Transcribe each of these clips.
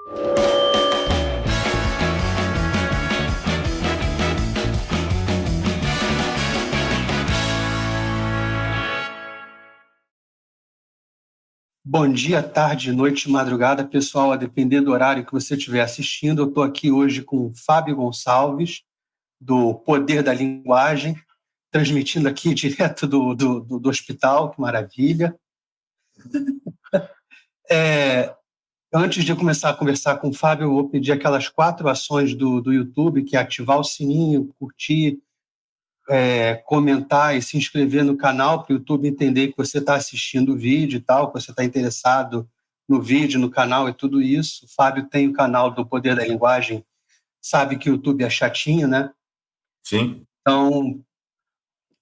Bom dia, tarde, noite, madrugada, pessoal, a depender do horário que você estiver assistindo. Eu estou aqui hoje com o Fábio Gonçalves, do Poder da Linguagem, transmitindo aqui direto do hospital, que maravilha. Antes de eu começar a conversar com o Fábio, eu vou pedir aquelas 4 ações do YouTube, que é ativar o sininho, curtir, comentar e se inscrever no canal, para o YouTube entender que você está assistindo o vídeo e tal, que você está interessado no vídeo, no canal e tudo isso. O Fábio tem o canal do Poder da Linguagem, sabe que o YouTube é chatinho, né? Sim. Então,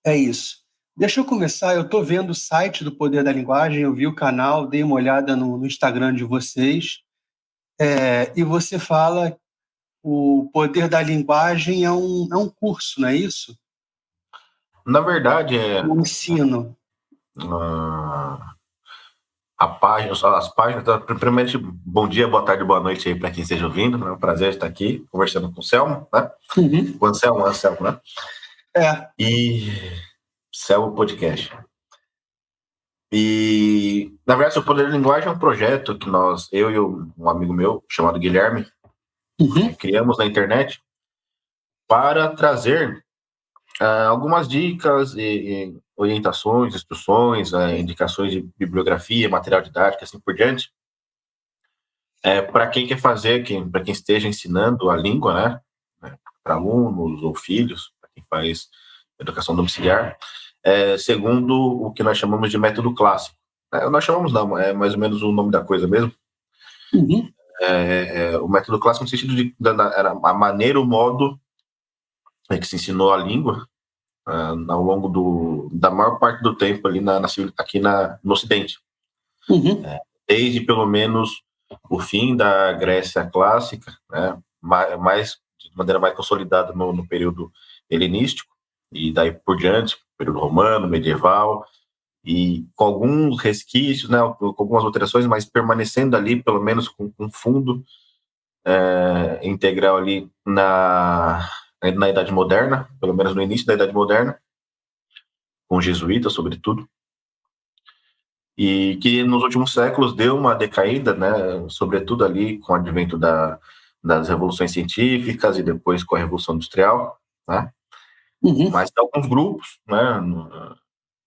é isso. Deixa eu começar, eu estou vendo o site do Poder da Linguagem, eu vi o canal, dei uma olhada no Instagram de vocês, e você fala o Poder da Linguagem é um curso, não é isso? Na verdade, Um ensino. As páginas. Primeiramente, bom dia, boa tarde, boa noite aí para quem esteja ouvindo. É um prazer estar aqui conversando com o Selmo, né? Uhum. O Anselmo, né? E Selmo Podcast. E, na verdade, o Poder da Linguagem é um projeto que eu e um amigo meu, chamado Guilherme, criamos na internet para trazer algumas dicas e orientações, instruções, indicações de bibliografia, material didático, assim por diante, para quem quer fazer, para quem esteja ensinando a língua, né, para alunos ou filhos, para quem faz educação domiciliar, segundo o que nós chamamos de método clássico. Nós chamamos não, é mais ou menos o nome da coisa mesmo. O método clássico no sentido de era a maneira, o modo que se ensinou a língua ao longo da maior parte do tempo ali aqui no Ocidente. Desde pelo menos o fim da Grécia clássica, né, de maneira mais consolidada no período helenístico, e daí por diante, período romano, medieval, e com alguns resquícios, né, com algumas alterações, mas permanecendo ali pelo menos com fundo integral ali na Idade Moderna, pelo menos no início da Idade Moderna, com os jesuítas, sobretudo, e que nos últimos séculos deu uma decaída, né, sobretudo ali com o advento das revoluções científicas e depois com a Revolução Industrial, né? Mas tem alguns grupos, né,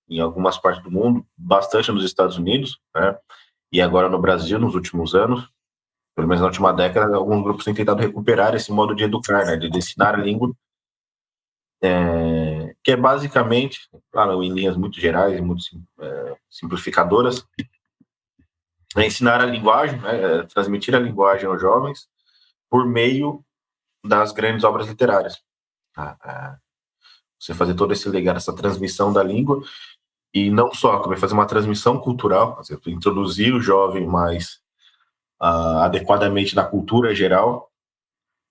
em algumas partes do mundo, bastante nos Estados Unidos, né, e agora no Brasil, nos últimos anos, pelo menos na última década, alguns grupos têm tentado recuperar esse modo de educar, né, de ensinar a língua, que é basicamente, claro, em linhas muito gerais e muito simplificadoras, ensinar a linguagem, né, transmitir a linguagem aos jovens por meio das grandes obras literárias. Você fazer todo esse legado, essa transmissão da língua, e não só, também fazer uma transmissão cultural, introduzir o jovem mais adequadamente na cultura geral,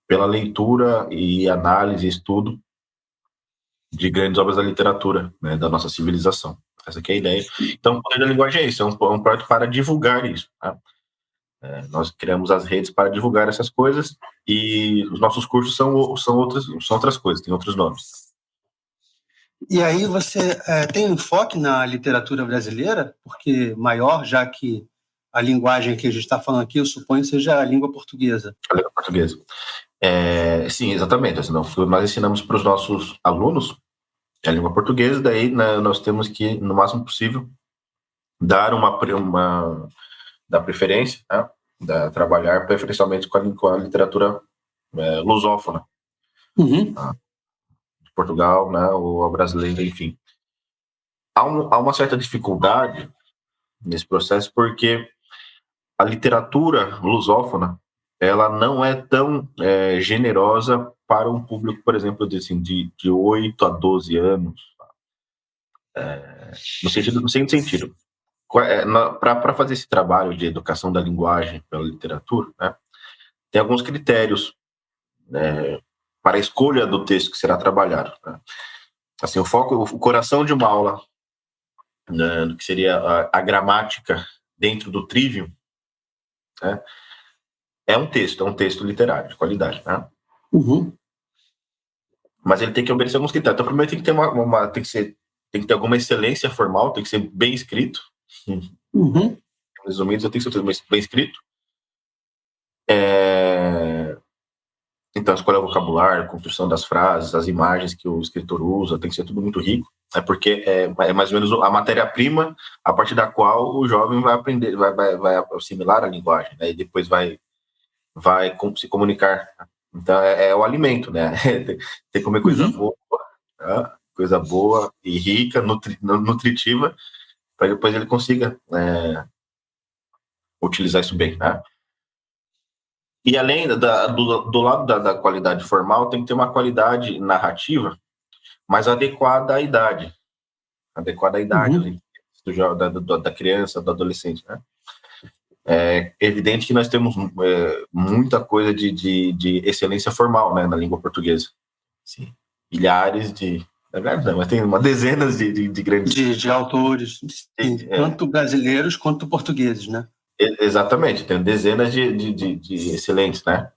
pela leitura e análise e estudo de grandes obras da literatura, né, da nossa civilização. Essa aqui é a ideia. Então, o Poder da Linguagem é isso, é um projeto para divulgar isso. Tá? Nós criamos as redes para divulgar essas coisas, e os nossos cursos são outras coisas, têm outros nomes. E aí você tem um enfoque na literatura brasileira, porque maior, já que a linguagem que a gente está falando aqui, eu suponho, seja a língua portuguesa. A língua portuguesa. Sim, exatamente. Assim, nós ensinamos para os nossos alunos a língua portuguesa, daí, né, nós temos que, no máximo possível, dar dar preferência, né, trabalhar preferencialmente com a literatura lusófona, de Portugal, né, ou a brasileira, enfim. Há uma certa dificuldade nesse processo, porque a literatura lusófona, ela não é tão generosa para um público, por exemplo, de 8 a 12 anos, no seguinte sentido. Para fazer esse trabalho de educação da linguagem pela literatura, né, tem alguns critérios para a escolha do texto que será trabalhado. Né? Assim, o coração de uma aula, né, que seria a gramática dentro do trivium, né, É um texto literário de qualidade, né? Uhum. Mas ele tem que obedecer alguns critérios. Então, primeiro tem que ter tem que ter alguma excelência formal, tem que ser bem escrito. Uhum. Resumindo, tem que ser bem escrito. Então, escolha o vocabulário, a construção das frases, as imagens que o escritor usa, tem que ser tudo muito rico. Porque é mais ou menos a matéria-prima a partir da qual o jovem vai aprender, vai assimilar a linguagem, né? E depois vai se comunicar. Então, é o alimento, né? Tem que comer coisa Uhum. boa, né? Coisa boa e rica, nutritiva, para depois ele consiga utilizar isso bem, né? E além do lado da qualidade formal, tem que ter uma qualidade narrativa mais adequada à idade. Adequada à idade, Uhum. da criança, do adolescente, né? É evidente que nós temos muita coisa de excelência formal, né, na língua portuguesa. Sim. Milhares de... Na verdade, não, mas tem dezenas de grandes... De autores, sim, tanto brasileiros quanto portugueses, né? Exatamente, tem dezenas de excelentes, né?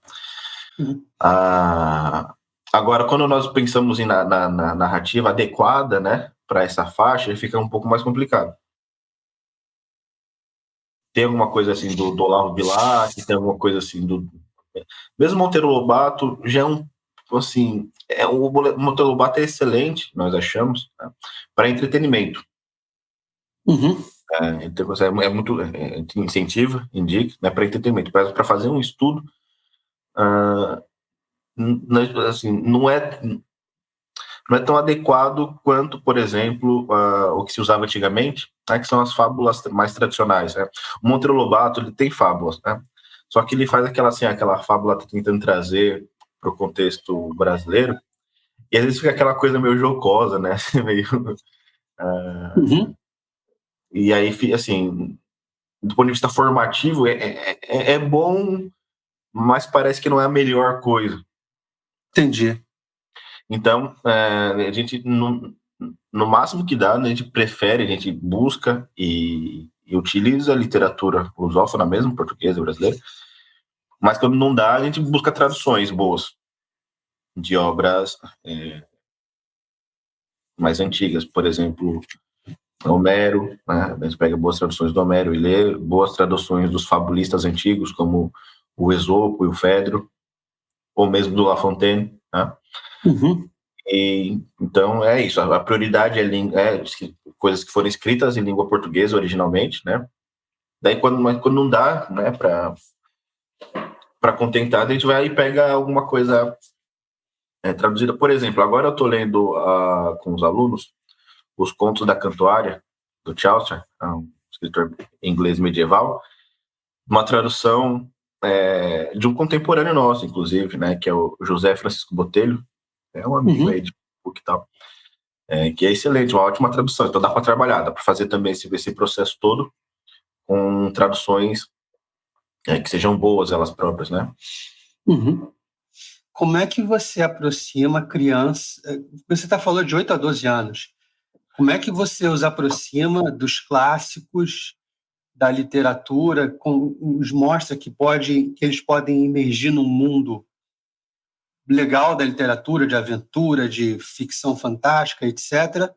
Uhum. Agora, quando nós pensamos na narrativa adequada, né, para essa faixa, fica um pouco mais complicado. Tem alguma coisa assim do Olavo Bilac, tem alguma coisa assim do... Mesmo Monteiro Lobato já é assim, o Monteiro Lobato é excelente, nós achamos, né, para entretenimento. Uhum. Então, é muito incentiva, indica, né, para entretenimento, para fazer um estudo, assim, não é tão adequado quanto, por exemplo, o que se usava antigamente, né, que são as fábulas mais tradicionais. Né? O Monteiro Lobato ele tem fábulas, né? Só que ele faz aquela fábula tentando trazer para o contexto brasileiro, e às vezes fica aquela coisa meio jocosa, né? meio, Uhum. e aí, assim, do ponto de vista formativo, é bom, mas parece que não é a melhor coisa. Entendi. Então, a gente, no máximo que dá, né, a gente prefere, a gente busca e utiliza a literatura lusófona mesmo, portuguesa, brasileira, mas quando não dá, a gente busca traduções boas de obras mais antigas, por exemplo, Homero, né, a gente pega boas traduções do Homero e lê boas traduções dos fabulistas antigos, como o Esopo e o Fedro, ou mesmo do La Fontaine, né? Uhum. E, então é isso, a prioridade é coisas que foram escritas em língua portuguesa originalmente, né? Daí quando não dá, né, para contentar, a gente vai e pega alguma coisa traduzida. Por exemplo, agora eu estou lendo com os alunos os contos da Cantuária do Chaucer, um escritor inglês medieval, uma tradução de um contemporâneo nosso, inclusive, né, que é o José Francisco Botelho, é um amigo Uhum. aí de book e tal. Que é excelente, uma ótima tradução. Então dá para trabalhar, dá para fazer também esse processo todo com traduções que sejam boas elas próprias, né? Uhum. Como é que você aproxima criança? Você está falando de 8 a 12 anos. Como é que você os aproxima dos clássicos da literatura, os mostra que eles podem emergir num mundo legal da literatura, de aventura, de ficção fantástica, etc.,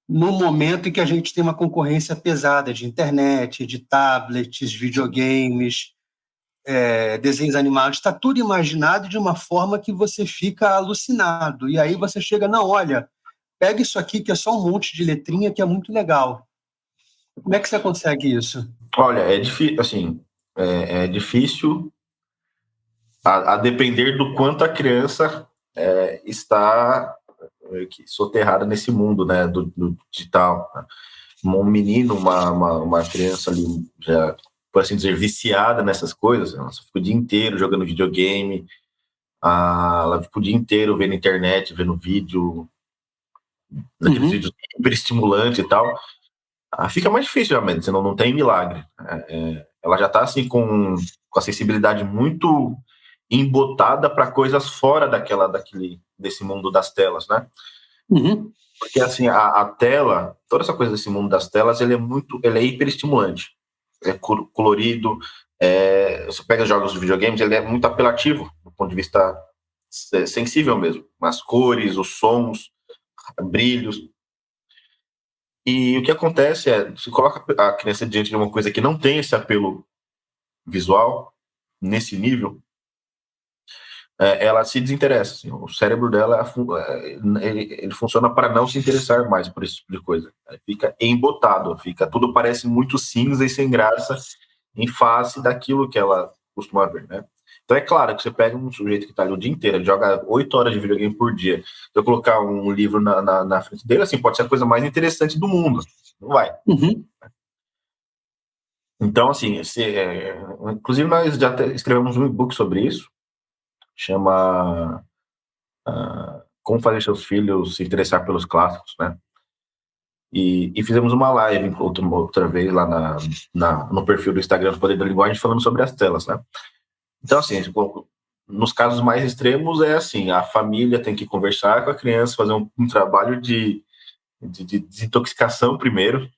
no momento em que a gente tem uma concorrência pesada de internet, de tablets, videogames, desenhos animados, está tudo imaginado de uma forma que você fica alucinado. E aí você chega, não, olha, pega isso aqui que é só um monte de letrinha que é muito legal. Como é que você consegue isso? Olha, é difícil, assim, é difícil a depender do quanto a criança está soterrada nesse mundo, né, do digital. Um menino, uma criança ali, já, por assim dizer, viciada nessas coisas, ela fica o dia inteiro jogando videogame, ela fica o dia inteiro vendo internet, vendo vídeo, naqueles Uhum. vídeos super estimulantes e tal. Fica mais difícil realmente, senão não tem milagre. Ela já está assim com a sensibilidade muito embotada para coisas fora desse mundo das telas, né? Uhum. Porque assim, a tela, toda essa coisa desse mundo das telas, ele é hiperestimulante. É colorido, Você pega os jogos de videogames, ele é muito apelativo, do ponto de vista sensível mesmo. As cores, os sons, brilhos. E o que acontece se coloca a criança diante de uma coisa que não tem esse apelo visual, nesse nível, ela se desinteressa. Assim, o cérebro dela ele funciona para não se interessar mais por esse tipo de coisa. Fica embotado, tudo parece muito cinza e sem graça em face daquilo que ela costuma ver, né? Então é claro que você pega um sujeito que está ali o dia inteiro, ele joga 8 horas de videogame por dia, se eu colocar um livro na frente dele, assim, pode ser a coisa mais interessante do mundo. Não vai. Uhum. Então, assim, inclusive nós já escrevemos um e-book sobre isso, chama Como Fazer Seus Filhos Se Interessar pelos Clássicos, né? E fizemos uma live outra vez lá no perfil do Instagram do Poder da Linguagem falando sobre as telas, né? Então, assim, nos casos mais extremos é assim, a família tem que conversar com a criança, fazer um trabalho de desintoxicação primeiro,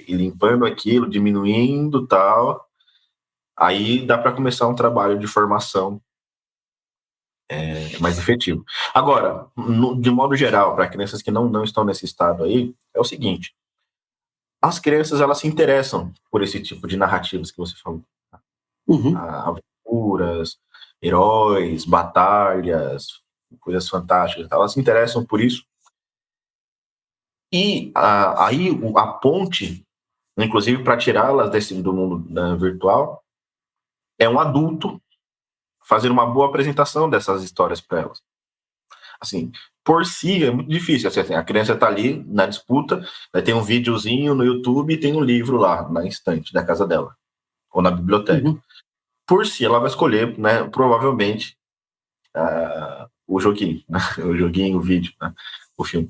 e limpando aquilo, diminuindo tal, aí dá para começar um trabalho de formação mais efetivo. Agora, de modo geral, para crianças que não estão nesse estado aí, é o seguinte, as crianças, elas se interessam por esse tipo de narrativas que você falou. Uhum. Aventuras, heróis, batalhas, coisas fantásticas, elas se interessam por isso. E aí a ponte, inclusive para tirá-las do mundo virtual, é um adulto fazer uma boa apresentação dessas histórias para elas. Assim, por si é muito difícil. Assim, a criança está ali na disputa, tem um videozinho no YouTube e tem um livro lá na estante da casa dela, ou na biblioteca. Uhum. Por si, ela vai escolher, né, provavelmente, o joguinho, né, o vídeo, né, o filme.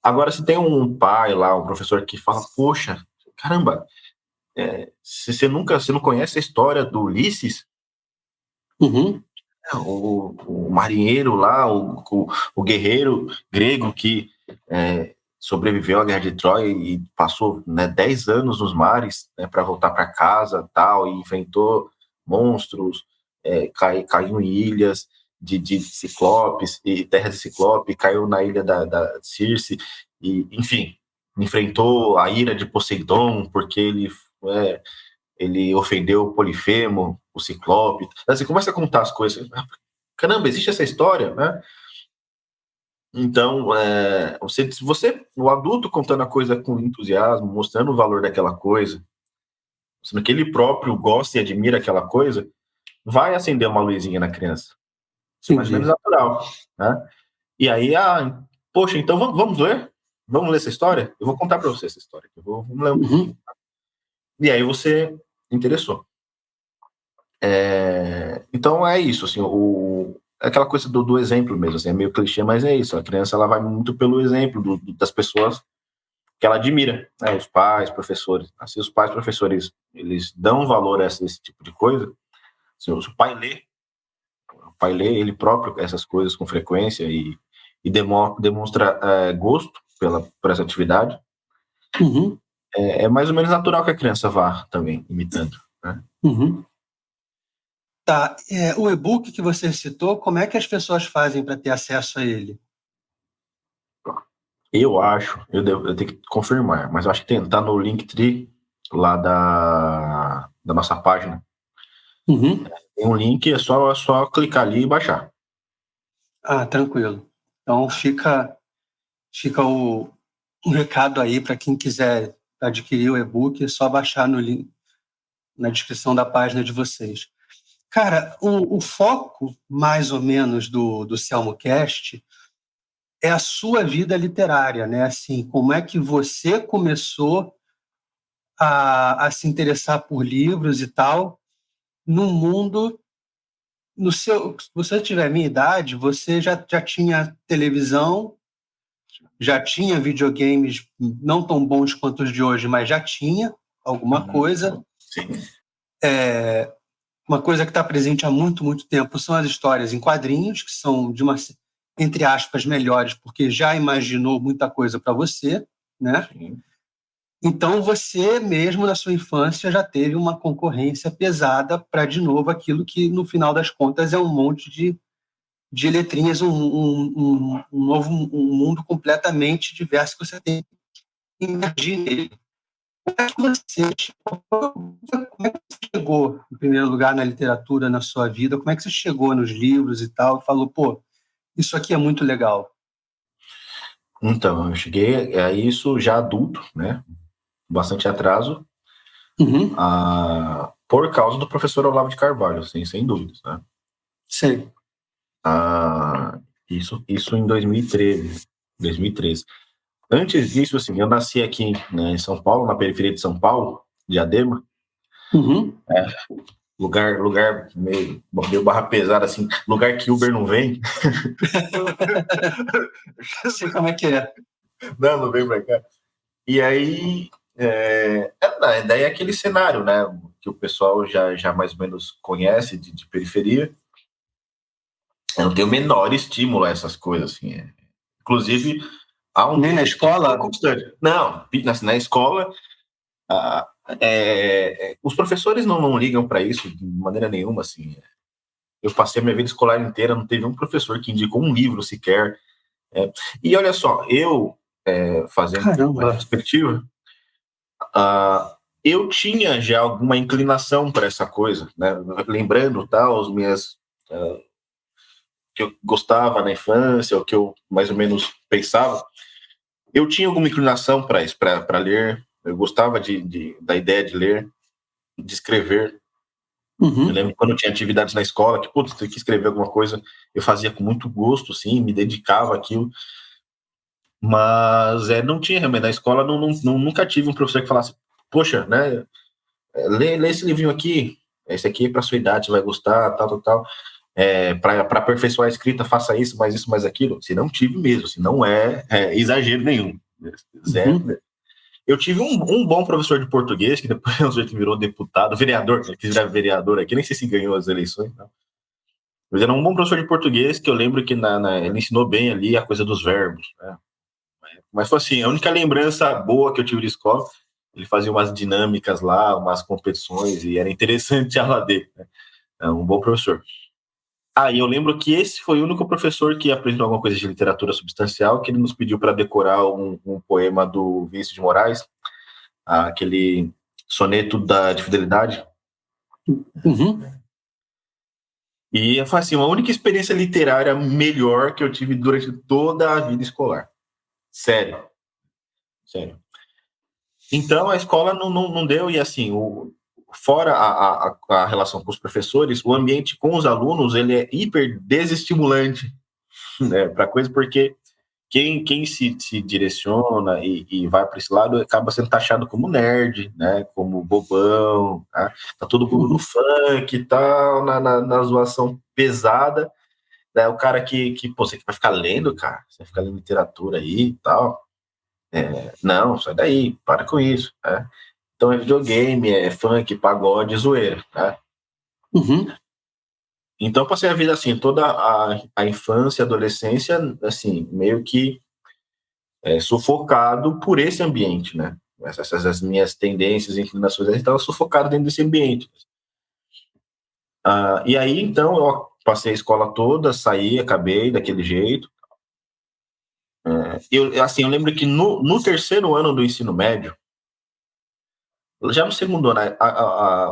Agora, se tem um pai lá, um professor que fala, poxa, caramba, se você não conhece a história do Ulisses, Uhum. o marinheiro lá, o guerreiro grego que sobreviveu à Guerra de Troia e passou, né, 10 anos nos mares, né, para voltar para casa tal, e enfrentou monstros, caiu em ilhas de ciclopes e terras de ciclope, caiu na ilha da Circe, e, enfim, enfrentou a ira de Poseidon porque ele ofendeu o Polifemo, o Ciclope. Você começa a contar as coisas. Caramba, existe essa história, né? Então, o adulto contando a coisa com entusiasmo, mostrando o valor daquela coisa, mostrando que ele próprio gosta e admira aquela coisa, vai acender uma luzinha na criança. Isso é mais ou menos natural, né? E aí, poxa, então vamos ler? Vamos ler essa história? Eu vou contar para você essa história. Vamos ler um pouquinho. E aí você interessou. Então é isso, assim, aquela coisa do exemplo mesmo, assim, é meio clichê, mas é isso. A criança, ela vai muito pelo exemplo das pessoas que ela admira, né? Os pais, professores. Assim, os pais, professores, eles dão valor a esse tipo de coisa. Assim, o pai lê ele próprio essas coisas com frequência e demonstra gosto por essa atividade. Uhum. É mais ou menos natural que a criança vá também imitando, né? Uhum. Tá. O e-book que você citou, como é que as pessoas fazem para ter acesso a ele? Eu acho, eu tenho que confirmar, mas eu acho que tá no Linktree lá da nossa página. Uhum. Tem um link, é só clicar ali e baixar. Tranquilo. Então fica um recado aí para quem quiser adquirir o e-book, é só baixar no link na descrição da página de vocês. Cara, o foco, mais ou menos, do CelmoCast é a sua vida literária, né? Assim, como é que você começou a se interessar por livros e tal, no mundo. Se você tiver a minha idade, você já tinha televisão, já tinha videogames não tão bons quanto os de hoje, mas já tinha alguma coisa. Sim. Uma coisa que está presente há muito, muito tempo são as histórias em quadrinhos, que são, entre aspas, melhores, porque já imaginou muita coisa para você, né? Sim. Então, você mesmo, na sua infância, já teve uma concorrência pesada para, de novo, aquilo que, no final das contas, é um monte de letrinhas, um novo um mundo completamente diverso que você tem que imergir nele. Como é que você chegou, em primeiro lugar, na literatura, na sua vida? Como é que você chegou nos livros e tal, e falou, pô, isso aqui é muito legal? Então, eu cheguei a isso já adulto, né? Bastante atraso, Uhum. por causa do professor Olavo de Carvalho, assim, sem dúvidas, né? Sei. Isso em 2013. Antes disso, assim, eu nasci aqui, né, em São Paulo, na periferia de São Paulo, Diadema, Uhum. lugar meio barra pesada, assim, lugar que Uber não vem. Sei como é que é. Não vem pra cá. E aí, daí é aquele cenário, né, que o pessoal já mais ou menos conhece de periferia. Eu não tenho o menor estímulo a essas coisas, assim. Inclusive, há um Nem na escola? constante. Não, na escola, os professores não ligam para isso de maneira nenhuma, assim. Eu passei a minha vida escolar inteira, não teve um professor que indicou um livro sequer. E olha só, eu, fazendo uma Caramba. perspectiva, eu tinha já alguma inclinação para essa coisa, né? Lembrando, tal, as minhas que eu gostava na infância, o que eu mais ou menos pensava, eu tinha alguma inclinação para isso, para ler. Eu gostava da ideia de ler, de escrever. Eu Uhum. lembro quando eu tinha atividades na escola, que, putz, tem que escrever alguma coisa, eu fazia com muito gosto, sim, me dedicava àquilo. Mas não tinha realmente. Na escola, nunca tive um professor que falasse, poxa, né, lê esse livrinho aqui, esse aqui é para sua idade, você vai gostar, tal. Para aperfeiçoar a escrita, faça isso, mais aquilo. Se não tive mesmo, se não é exagero nenhum. Zero. Uhum. Eu tive um bom professor de português, que depois virou deputado, vereador, que quis virar vereador aqui, nem sei se ganhou as eleições, não. Mas era um bom professor de português, que eu lembro que ele ensinou bem ali a coisa dos verbos, né? Mas foi assim, a única lembrança boa que eu tive de escola, ele fazia umas dinâmicas lá, umas competições, e era interessante a aula dele, né? É um bom professor. E eu lembro que esse foi o único professor que apresentou alguma coisa de literatura substancial, que ele nos pediu para decorar um poema do Vinícius de Moraes, aquele soneto de fidelidade. Uhum. E foi assim, a única experiência literária melhor que eu tive durante toda a vida escolar. Sério. Sério. Então a escola não deu, e assim, fora a relação com os professores, o ambiente com os alunos ele é hiper desestimulante, né, para coisa, porque quem se direciona e vai para esse lado acaba sendo taxado como nerd, né? Como bobão, tá todo mundo no Uhum. funk e tal, na zoação pesada, né? O cara que pô, você vai ficar lendo, cara, você vai ficar lendo literatura aí e tal. Não, sai daí, para com isso, né? Então é videogame, é funk, pagode, zoeira, né? Uhum. Então eu passei a vida assim, toda a infância, adolescência, assim, meio que sufocado por esse ambiente, né? Essas minhas tendências e inclinações, a gente estava sufocado dentro desse ambiente. E aí, então, eu passei a escola toda, saí, acabei daquele jeito. Eu lembro que no terceiro ano do ensino médio, já no segundo ano,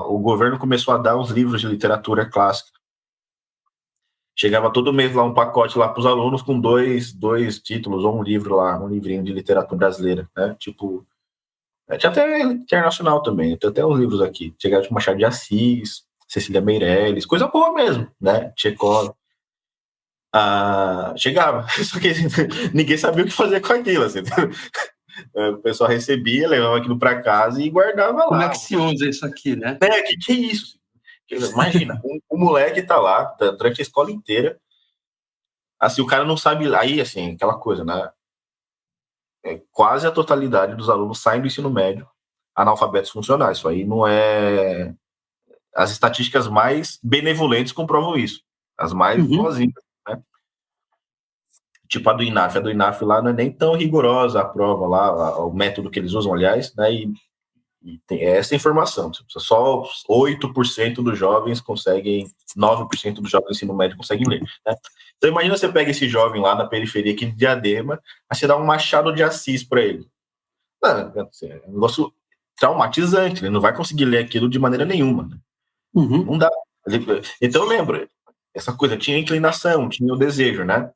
o governo começou a dar os livros de literatura clássica. Chegava todo mês lá um pacote lá para os alunos com dois títulos, ou um livro lá, um livrinho de literatura brasileira, né? Tipo, tinha até internacional também, tem até os livros aqui. Chegava de Machado de Assis, Cecília Meirelles, coisa boa mesmo, né? Tchekov. Chegava, só que ninguém sabia o que fazer com aquilo. Assim. O pessoal recebia, levava aquilo para casa e guardava Como é lá. que se usa isso aqui, né? Que é isso? Imagina, o moleque tá lá durante a escola inteira, assim, o cara não sabe, aí, assim, aquela coisa, né? Quase a totalidade dos alunos saem do ensino médio analfabetos funcionais. Isso aí não é. As estatísticas mais benevolentes comprovam isso. As mais Uhum. boazinhas, né? tipo a do INAF. A do INAF lá não é nem tão rigorosa a prova lá, o método que eles usam, aliás, né? E tem essa informação. Só 8% dos jovens conseguem, 9% dos jovens do ensino médio conseguem ler, né? Então imagina você pega esse jovem lá na periferia aqui de Diadema, aí você dá um Machado de Assis para ele. Não, é um negócio traumatizante, ele não vai conseguir ler aquilo de maneira nenhuma. Né? Não dá. Então eu lembro, essa coisa, tinha inclinação, tinha o desejo, né?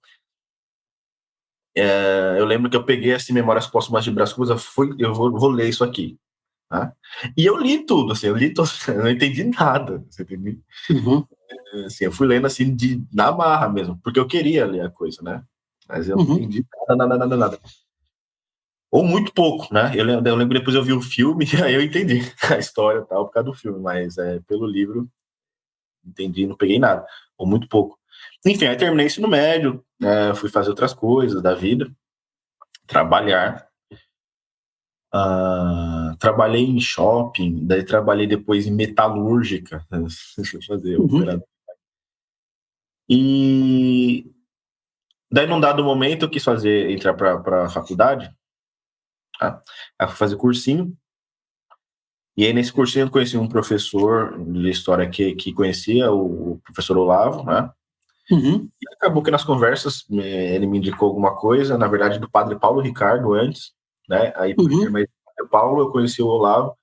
Eu lembro que eu peguei assim, Memórias Póstumas de Brás Cubas, eu vou ler isso aqui. Tá? E eu li tudo, assim, eu não entendi nada. Você entendeu? Assim, eu fui lendo assim na marra mesmo, porque eu queria ler a coisa, né? Mas eu não entendi nada. Ou muito pouco, né? Eu lembro que depois eu vi o filme e aí eu entendi a história e tal por causa do filme, mas pelo livro entendi, não peguei nada, ou muito pouco. Enfim, aí terminei isso no médio, fui fazer outras coisas da vida, trabalhar. Trabalhei em shopping, daí trabalhei depois em metalúrgica, fazer operador. E daí, num dado momento, eu quis entrar para a faculdade, tá? Aí fui fazer cursinho. E aí, nesse cursinho, eu conheci um professor de história que conhecia o professor Olavo, né? E acabou que nas conversas ele me indicou alguma coisa, na verdade, do padre Paulo Ricardo antes, né? Aí, por intermédio do padre Paulo, eu conheci o Olavo.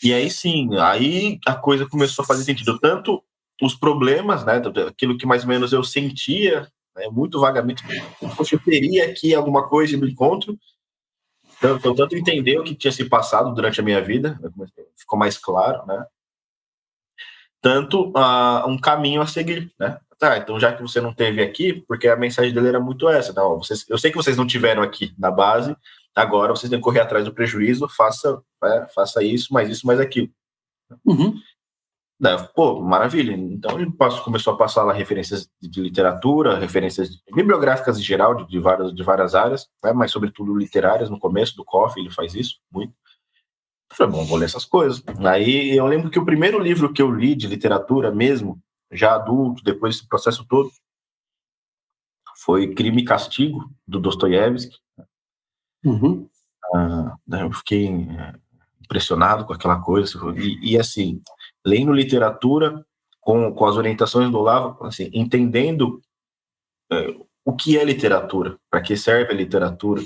E aí, sim, aí a coisa começou a fazer sentido. Tanto os problemas, né? Aquilo que mais ou menos eu sentia, né, muito vagamente, poxa, eu teria aqui alguma coisa no encontro. Então, tanto entender o que tinha se passado durante a minha vida, ficou mais claro, né? Tanto um caminho a seguir, né? Tá, então já que você não teve aqui, porque a mensagem dele era muito essa, tá? Ó, eu sei que vocês não tiveram aqui na base, agora vocês têm que correr atrás do prejuízo, faça isso, mais aquilo. Daí, pô, maravilha. Então ele começou a passar lá referências de literatura, referências bibliográficas em geral, de várias áreas, né? Mas sobretudo literárias no começo do COF, ele faz isso muito. Eu falei, bom, vou ler essas coisas. Aí eu lembro que o primeiro livro que eu li de literatura mesmo, já adulto, depois desse processo todo, foi Crime e Castigo, do Dostoiévski. Eu fiquei impressionado com aquela coisa. E assim, lendo literatura com as orientações do Olavo, assim, entendendo o que é literatura, para que serve a literatura,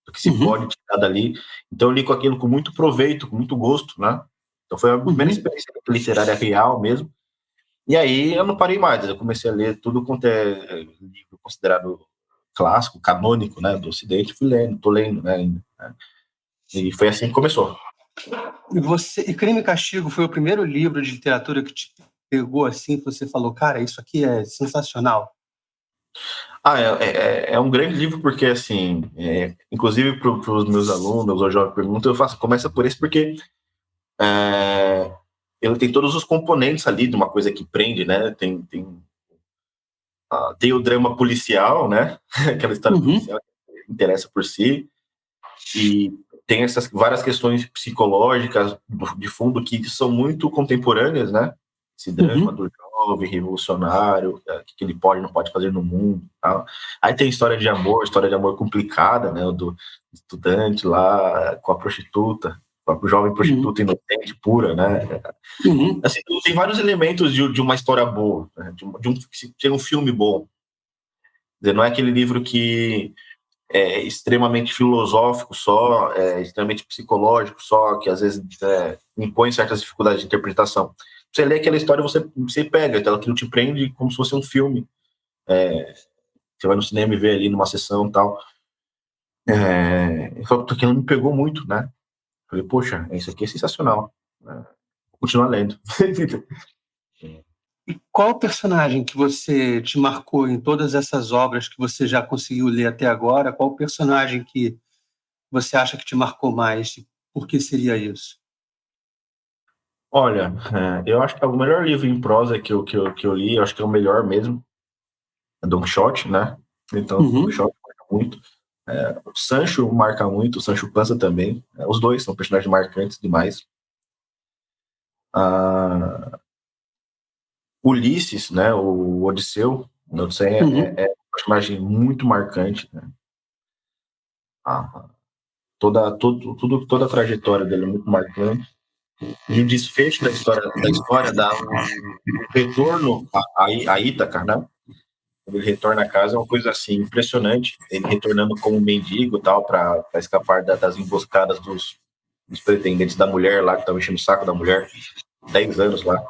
o que se pode tirar dali. Então eu li com aquilo com muito proveito, com muito gosto, né? Então foi a primeira experiência literária real mesmo. E aí eu não parei mais, eu comecei a ler tudo quanto é livro considerado clássico, canônico, né, do Ocidente, fui lendo, tô lendo, né, ainda. Né? E foi assim que começou. E Crime e Castigo foi o primeiro livro de literatura que te pegou assim, que você falou, cara, isso aqui é sensacional? É um grande livro porque, assim, inclusive para os meus alunos, ou jovens perguntam, eu faço, começa por esse porque ele tem todos os componentes ali de uma coisa que prende, né? Tem o drama policial, né? Aquela história policial que interessa por si, e tem essas várias questões psicológicas de fundo que são muito contemporâneas, né? Esse drama do jovem revolucionário, o que ele pode e não pode fazer no mundo. Tal. Aí tem história de amor complicada, né? Do estudante lá com a prostituta, com o jovem prostituta inocente, pura, né? Assim, tem vários elementos de uma história boa, né? de um filme bom. Quer dizer, não é aquele livro que é extremamente filosófico só, extremamente psicológico só, que às vezes impõe certas dificuldades de interpretação. Você lê aquela história, você pega, aquilo te prende como se fosse um filme. Você vai no cinema e vê ali numa sessão e tal. Aquilo me pegou muito, né? Falei, poxa, isso aqui é sensacional. Vou continuar lendo. E qual personagem que você te marcou em todas essas obras que você já conseguiu ler até agora? Qual personagem que você acha que te marcou mais? Por que seria isso? Olha, eu acho que é o melhor livro em prosa que eu li, eu acho que é o melhor mesmo, é Don Quixote, né? Então, Don Quixote marca muito. O Sancho marca muito, o Sancho Panza também. Os dois são personagens marcantes demais. Ulisses, né? O Odisseu é personagem muito marcante, né? Toda a trajetória dele é muito marcante. E o desfecho da história dá um retorno a Ítaca, né? Quando ele retorna a casa, é uma coisa assim impressionante. Ele retornando como mendigo e tal, para escapar das emboscadas dos pretendentes da mulher lá, que estavam enchendo o saco da mulher, 10 anos lá.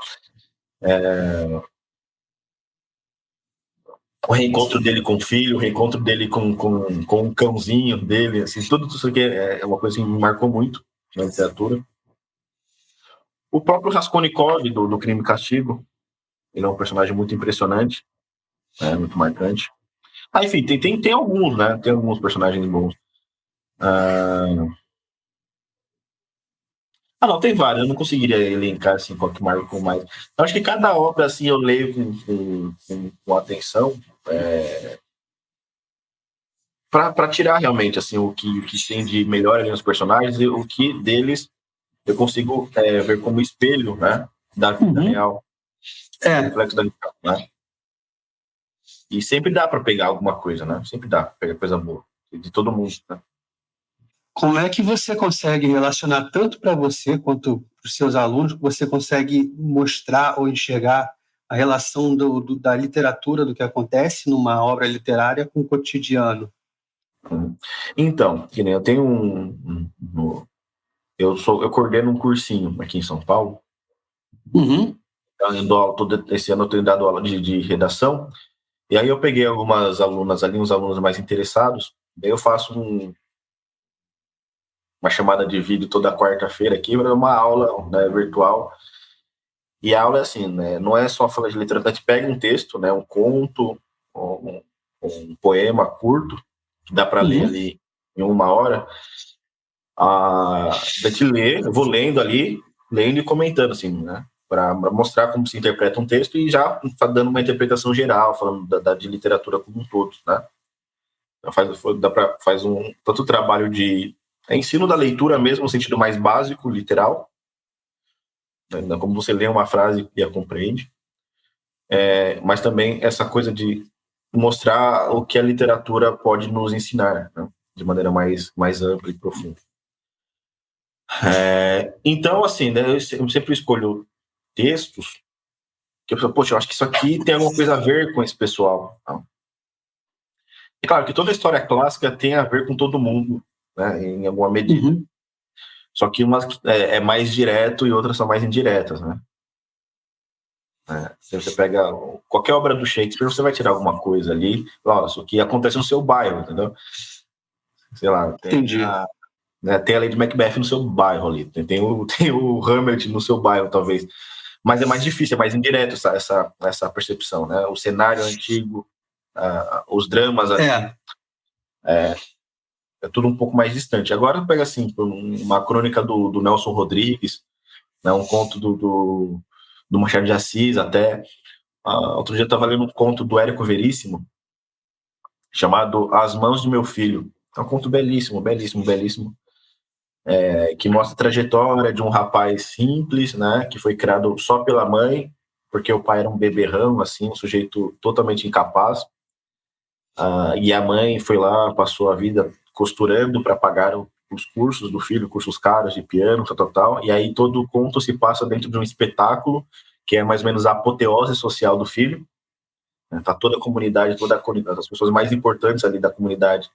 O reencontro dele com o filho, o reencontro dele com o cãozinho dele, assim, tudo isso aqui é uma coisa que me marcou muito na literatura. O próprio Raskolnikov, do Crime e Castigo, ele é um personagem muito impressionante, né, muito marcante. Enfim, tem alguns, né? Tem alguns personagens bons. Não, tem vários. Eu não conseguiria elencar assim, qual que marcou mais. Eu acho que cada obra assim, eu leio com atenção para tirar realmente assim, o que tem de melhor ali nos personagens e o que deles eu consigo ver como espelho, né, da vida real. Reflexo da vida, né? E sempre dá para pegar alguma coisa, né? Sempre dá para pegar coisa boa de todo mundo, né? Como é que você consegue relacionar tanto para você quanto para os seus alunos, que você consegue mostrar ou enxergar a relação da literatura, do que acontece numa obra literária com o cotidiano? Então, que nem eu tenho eu coordeno um cursinho aqui em São Paulo. Esse ano eu tenho dado aula de redação. E aí eu peguei algumas alunas ali, uns alunos mais interessados. Daí eu faço uma chamada de vídeo toda quarta-feira aqui, uma aula, né, virtual. E a aula é assim, né, não é só falar de literatura, a gente pega um texto, né, um conto, um poema curto, que dá para ler ali em 1 hora. A gente lê, eu vou lendo ali, lendo e comentando, assim, né, para mostrar como se interpreta um texto e já dando uma interpretação geral, falando de literatura como um todo, né. Faz tanto trabalho de ensino da leitura mesmo, no sentido mais básico, literal, né, como você lê uma frase e a compreende, mas também essa coisa de mostrar o que a literatura pode nos ensinar, né, de maneira mais ampla e profunda. Então, assim, né, eu sempre escolho textos que eu falo, poxa, eu acho que isso aqui tem alguma coisa a ver com esse pessoal. É claro que toda história clássica tem a ver com todo mundo, né, em alguma medida. Só que umas é mais direto e outras são mais indiretas, né? Se você pega qualquer obra do Shakespeare, você vai tirar alguma coisa ali. Isso que acontece no seu bairro, entendeu? Sei lá, tem a Lady Macbeth no seu bairro ali, tem o Hamlet no seu bairro, talvez. Mas é mais difícil, é mais indireto essa percepção, né? O cenário antigo, os dramas ali, é tudo um pouco mais distante. Agora pega assim, uma crônica do Nelson Rodrigues, né, um conto do Machado de Assis até. Outro dia eu estava lendo um conto do Érico Veríssimo, chamado As Mãos de Meu Filho. É um conto belíssimo, belíssimo, belíssimo, que mostra a trajetória de um rapaz simples, né, que foi criado só pela mãe, porque o pai era um beberrão, assim, um sujeito totalmente incapaz. E a mãe foi lá, passou a vida costurando para pagar os cursos do filho, cursos caros de piano, tal. E aí todo o conto se passa dentro de um espetáculo, que é mais ou menos a apoteose social do filho. Tá toda a comunidade, as pessoas mais importantes ali da comunidade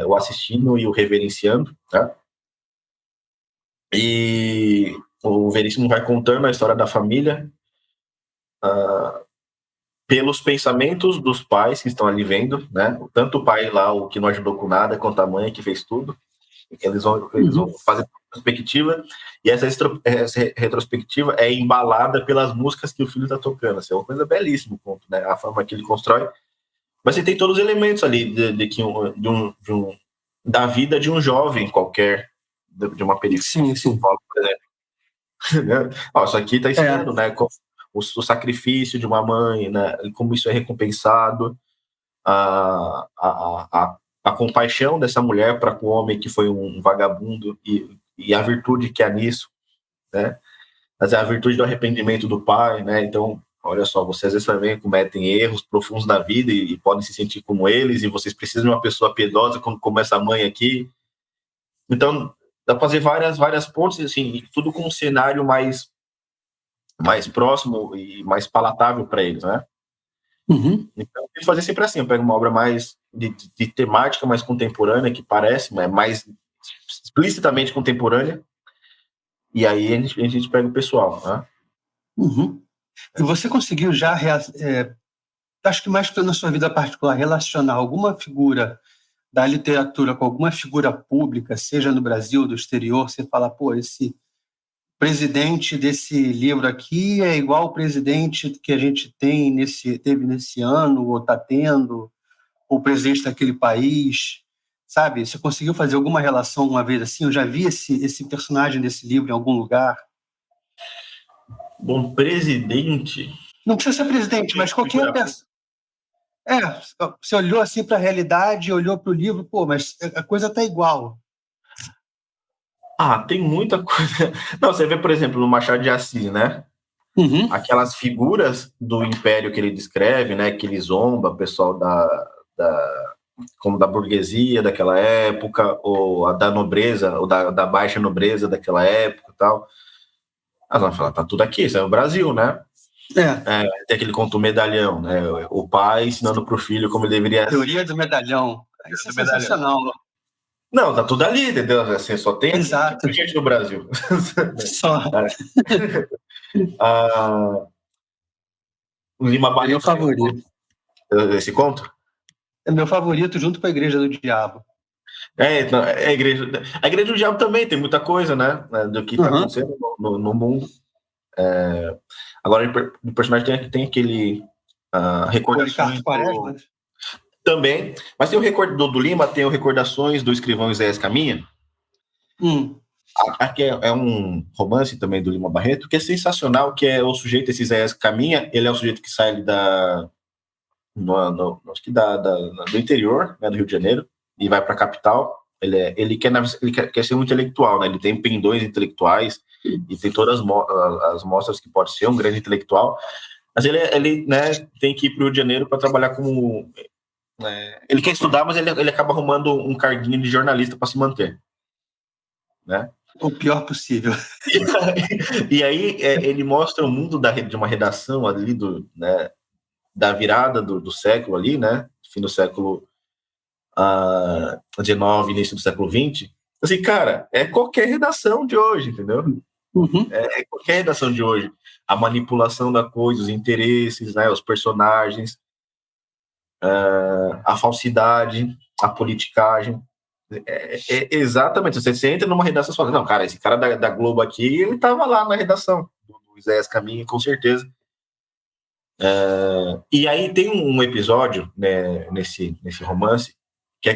o assistindo e o reverenciando, tá? E o Veríssimo vai contando a história da família pelos pensamentos dos pais que estão ali vendo, né? Tanto o pai lá, o que não ajudou com nada, quanto a mãe que fez tudo. Eles vão fazer retrospectiva, e essa retrospectiva é embalada pelas músicas que o filho está tocando. Assim, é uma coisa belíssima, né? A forma que ele constrói. Mas você tem todos os elementos ali da vida de um jovem qualquer, de uma periferia de São Paulo, por exemplo. Isso aqui está ensinando, né? O sacrifício de uma mãe, né? Como isso é recompensado, a compaixão dessa mulher para com o homem que foi um vagabundo e a virtude que há nisso, né? Mas é a virtude do arrependimento do pai, né? Então, olha só, vocês às vezes também cometem erros profundos na vida e podem se sentir como eles, e vocês precisam de uma pessoa piedosa como essa mãe aqui. Então, dá para fazer várias pontes, assim, tudo com um cenário mais próximo e mais palatável para eles, né? Uhum. Então, eu fazer sempre assim, eu pego uma obra mais de temática mais contemporânea, que parece, mais explicitamente contemporânea, e aí a gente pega o pessoal, né? Uhum. E você conseguiu já, acho que mais na sua vida particular, relacionar alguma figura da literatura com alguma figura pública, seja no Brasil ou do exterior, você fala, pô, esse presidente desse livro aqui é igual o presidente que a gente teve nesse ano, ou está tendo, ou o presidente daquele país, sabe? Você conseguiu fazer alguma relação uma vez assim? Eu já vi esse personagem desse livro em algum lugar. Bom, presidente... Não precisa ser presidente, mas qualquer pessoa. Você olhou assim para a realidade, olhou para o livro, pô, mas a coisa está igual. Tem muita coisa. Não, você vê, por exemplo, no Machado de Assis, né? Uhum. Aquelas figuras do império que ele descreve, né? Que ele zomba, pessoal como da burguesia daquela época, ou a da nobreza, ou da baixa nobreza daquela época e tal. Elas vão falar, tá tudo aqui, isso é o Brasil, né? Tem aquele conto medalhão, né? O pai ensinando pro filho como ele deveria... Teoria do medalhão. Isso é sensacional. Não, tá tudo ali, entendeu? Assim, só tem Exato. gente no Brasil. Só. O Lima Barreto. É meu favorito. Esse conto? É meu favorito junto com a Igreja do Diabo. A Igreja do Diabo também tem muita coisa, né? Do que tá acontecendo no mundo. Agora, o personagem tem aquele recordações também, mas tem o do Lima, tem o Recordações do escrivão Isaías Caminha. Aqui é um romance também do Lima Barreto, que é sensacional, que é o sujeito, esse Isaías Caminha, ele é o sujeito que sai ali acho que do interior, né, do Rio de Janeiro, e vai para a capital. Ele quer ser um intelectual, né? Ele tem pendões intelectuais e tem todas as mostras que pode ser um grande intelectual, mas ele né, tem que ir para o Rio de Janeiro para trabalhar como... ele quer estudar, mas ele acaba arrumando um carguinho de jornalista para se manter, né? O pior possível. E aí ele mostra o mundo de uma redação ali né, da virada do século ali, né? Fim do século XIX, início do século XX. Assim, cara, é qualquer redação de hoje, entendeu? Uhum. É qualquer redação de hoje. A manipulação da coisa, os interesses, né, os personagens, a falsidade, a politicagem. Exatamente. Você entra numa redação e fala, não, cara, esse cara da Globo aqui, ele tava lá na redação do Isaías Caminha, com certeza. E aí tem um episódio, né, nesse romance, que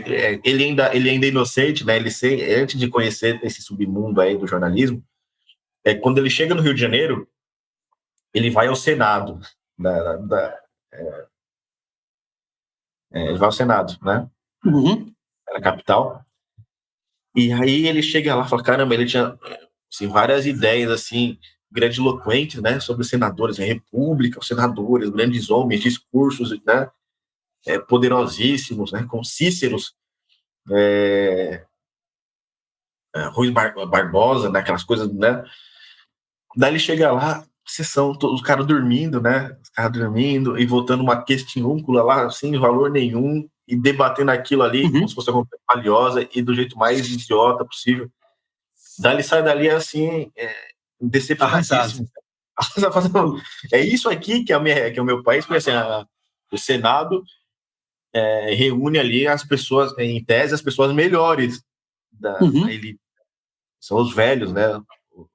ele ainda é inocente, né? Antes de conhecer esse submundo aí do jornalismo, quando ele chega no Rio de Janeiro, ele vai ao Senado, ele vai ao Senado, né? Uhum. Na capital. E aí ele chega lá e fala, caramba, ele tinha assim, várias ideias assim grandiloquentes, né, sobre os senadores, a república, os senadores, grandes homens, discursos, né, poderosíssimos, né, com Cíceros, Rui Barbosa, né, aquelas coisas, né. Daí ele chega lá, sessão, os caras dormindo, né, e voltando uma questiúncula lá, sem valor nenhum, e debatendo aquilo ali como se fosse uma coisa valiosa e do jeito mais idiota possível. Daí ele sai dali assim, decepcionadíssimo. É isso aqui que é o meu país, porque assim, o Senado reúne ali as pessoas, em tese, as pessoas melhores da elite. São os velhos, né?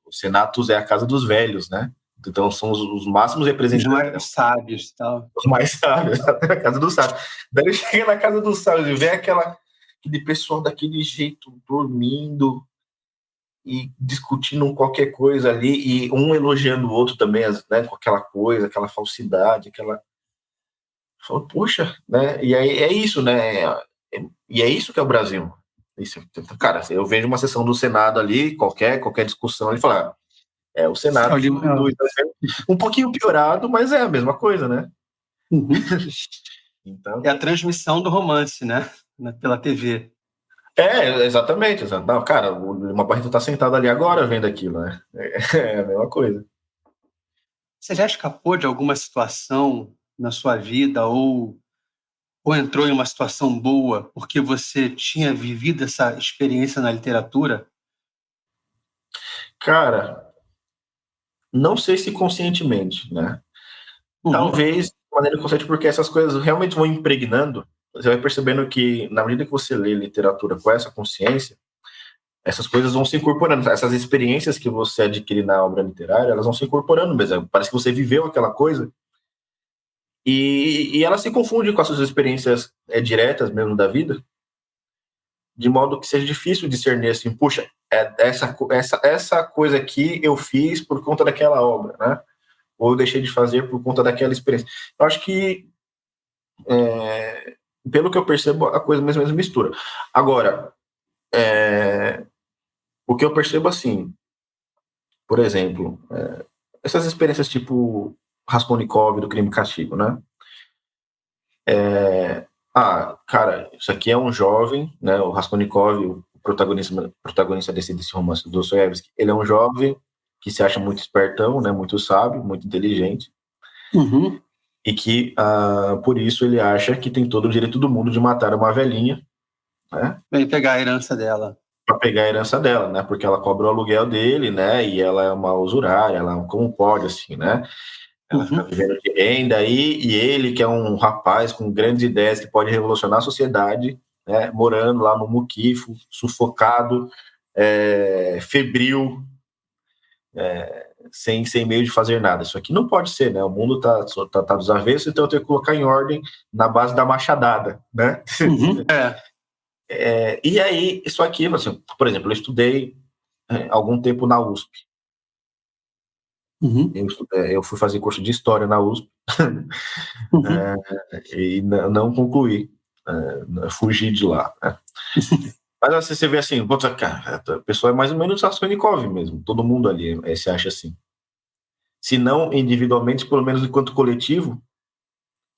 O Senatus é a casa dos velhos, né? Então são os máximos representantes. Os mais sábios e tal. Os mais sábios, a casa dos sábios. Daí ele chega na casa dos sábios e vê aquele pessoal daquele jeito, dormindo e discutindo qualquer coisa ali, e um elogiando o outro também, né, com aquela coisa, aquela falsidade, Fala, poxa, né? E aí é isso, né? E é isso que é o Brasil. Isso, cara, eu vejo uma sessão do Senado ali, qualquer discussão, ele fala, É o cenário um pouquinho piorado, mas é a mesma coisa, né? Uhum. Então, é a transmissão do romance, né? Pela TV. Exatamente. Não, cara, o Lima Barreto tá sentado ali agora vendo aquilo, né? É a mesma coisa. Você já escapou de alguma situação na sua vida ou entrou em uma situação boa porque você tinha vivido essa experiência na literatura? Cara, não sei se conscientemente, né? Uhum. Talvez de maneira consciente, porque essas coisas realmente vão impregnando. Você vai percebendo que, na medida que você lê literatura com essa consciência, essas coisas vão se incorporando. Essas experiências que você adquire na obra literária, elas vão se incorporando mesmo. Parece que você viveu aquela coisa e ela se confunde com as suas experiências diretas mesmo da vida, de modo que seja difícil discernir assim, puxa, essa coisa aqui eu fiz por conta daquela obra, né? Ou eu deixei de fazer por conta daquela experiência. Eu acho que, pelo que eu percebo, a coisa mesmo mistura. Agora, o que eu percebo assim, por exemplo, essas experiências tipo Raskolnikov do Crime e Castigo, né? Cara, isso aqui é um jovem, né? O Raskolnikov, o protagonista desse romance do Dostoiévski, ele é um jovem que se acha muito espertão, né? Muito sábio, muito inteligente. Uhum. E que, por isso, ele acha que tem todo o direito do mundo de matar uma velhinha, né? Vem pegar a herança dela. Para pegar a herança dela, né? Porque ela cobra o aluguel dele, né? E ela é uma usurária, ela como pode, assim, né? Ela fica vivendo de renda aí, e ele, que é um rapaz com grandes ideias que pode revolucionar a sociedade, né? Morando lá no muquifo, sufocado, febril, sem meio de fazer nada. Isso aqui não pode ser, né? O mundo tá dos avessos, então eu tenho que colocar em ordem na base da machadada, né? Uhum. E aí, isso aqui, assim, por exemplo, eu estudei algum tempo na USP. Uhum. Eu fui fazer curso de História na USP e não concluí, fugi de lá. Né? Mas assim, você vê assim, cara, a pessoa é mais ou menos Raskolnikov mesmo, todo mundo ali se acha assim. Se não individualmente, pelo menos enquanto coletivo,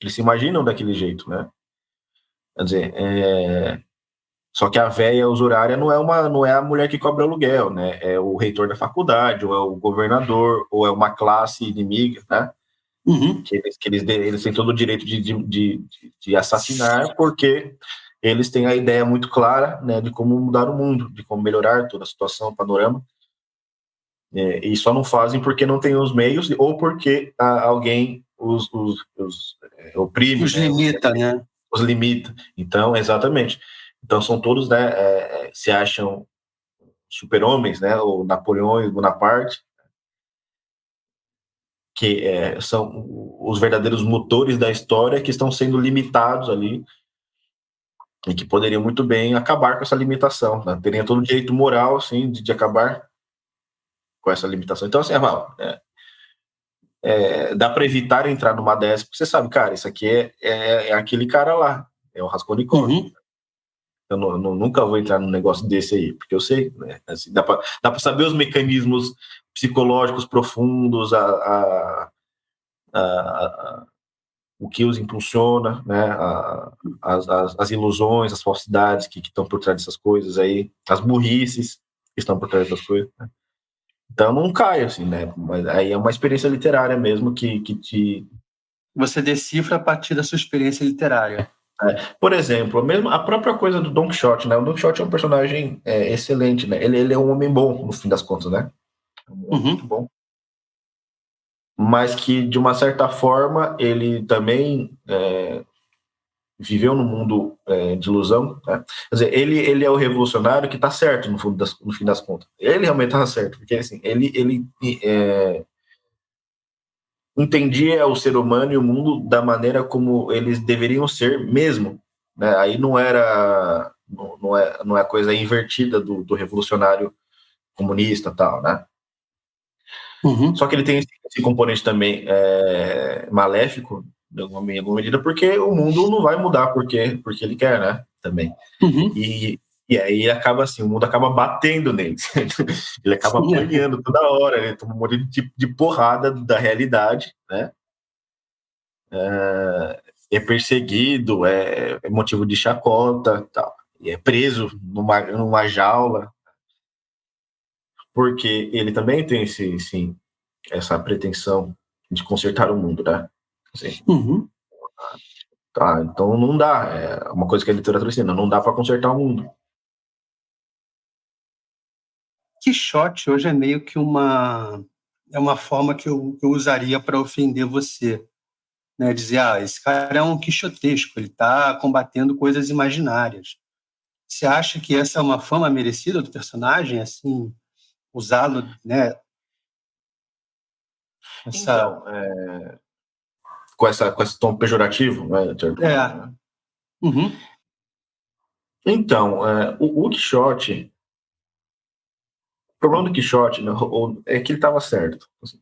eles se imaginam daquele jeito, né? Quer dizer, só que a véia usurária não é a mulher que cobra aluguel, né? É o reitor da faculdade, ou é o governador, ou é uma classe inimiga, né? Uhum. Que eles têm todo o direito de assassinar, porque eles têm a ideia muito clara, né, de como mudar o mundo, de como melhorar toda a situação, o panorama. E só não fazem porque não tem os meios, ou porque alguém os oprime, Os né? limita, né? Os limita. Então, exatamente. Então, são todos, né, se acham super-homens, né, ou Napoleões, Bonaparte, que são os verdadeiros motores da história que estão sendo limitados ali e que poderiam muito bem acabar com essa limitação, né? Teriam todo o direito moral, assim, de acabar com essa limitação. Então, assim, dá para evitar entrar numa dessas, porque você sabe, cara, isso aqui é aquele cara lá, é o Raskolnikov. Uhum. Eu nunca vou entrar num negócio desse aí, porque eu sei, né? Assim, dá para saber os mecanismos psicológicos profundos, o que os impulsiona, né? As ilusões, as falsidades que estão por trás dessas coisas aí, as burrices que estão por trás dessas coisas. Né? Então não cai, assim, né? Mas aí é uma experiência literária mesmo que te. Você decifra a partir da sua experiência literária. Por exemplo, mesmo a própria coisa do Don Quixote, né? O Don Quixote é um personagem excelente, né? Ele é um homem bom, no fim das contas, né? Um homem muito bom. Mas que, de uma certa forma, ele também viveu num mundo de ilusão. Né? Quer dizer, ele é o revolucionário que está certo, no fim das contas. Ele realmente estava certo, porque assim, ele entendia o ser humano e o mundo da maneira como eles deveriam ser mesmo. Né? Aí não é a coisa invertida do revolucionário comunista tal, né? Uhum. Só que ele tem esse componente também maléfico, em alguma medida, porque o mundo não vai mudar porque ele quer, né? Também. Uhum. E E aí acaba assim, o mundo acaba batendo nele. Ele acaba apanhando toda hora, ele toma um monte de porrada da realidade, né? É perseguido, é motivo de chacota, tal. E é preso numa jaula, porque ele também tem essa pretensão de consertar o mundo, né? Assim, tá, então não dá. É uma coisa que a literatura ensina, não dá para consertar o mundo. Quixote hoje é meio que uma forma que eu usaria para ofender você, né? Dizer, esse cara é um quixotesco, ele está combatendo coisas imaginárias. Você acha que essa é uma fama merecida do personagem, assim, usá-lo, né? Então, com esse tom pejorativo, né? Uhum. Então, o Quixote, o problema do Quixote, né, é que ele estava certo. Assim,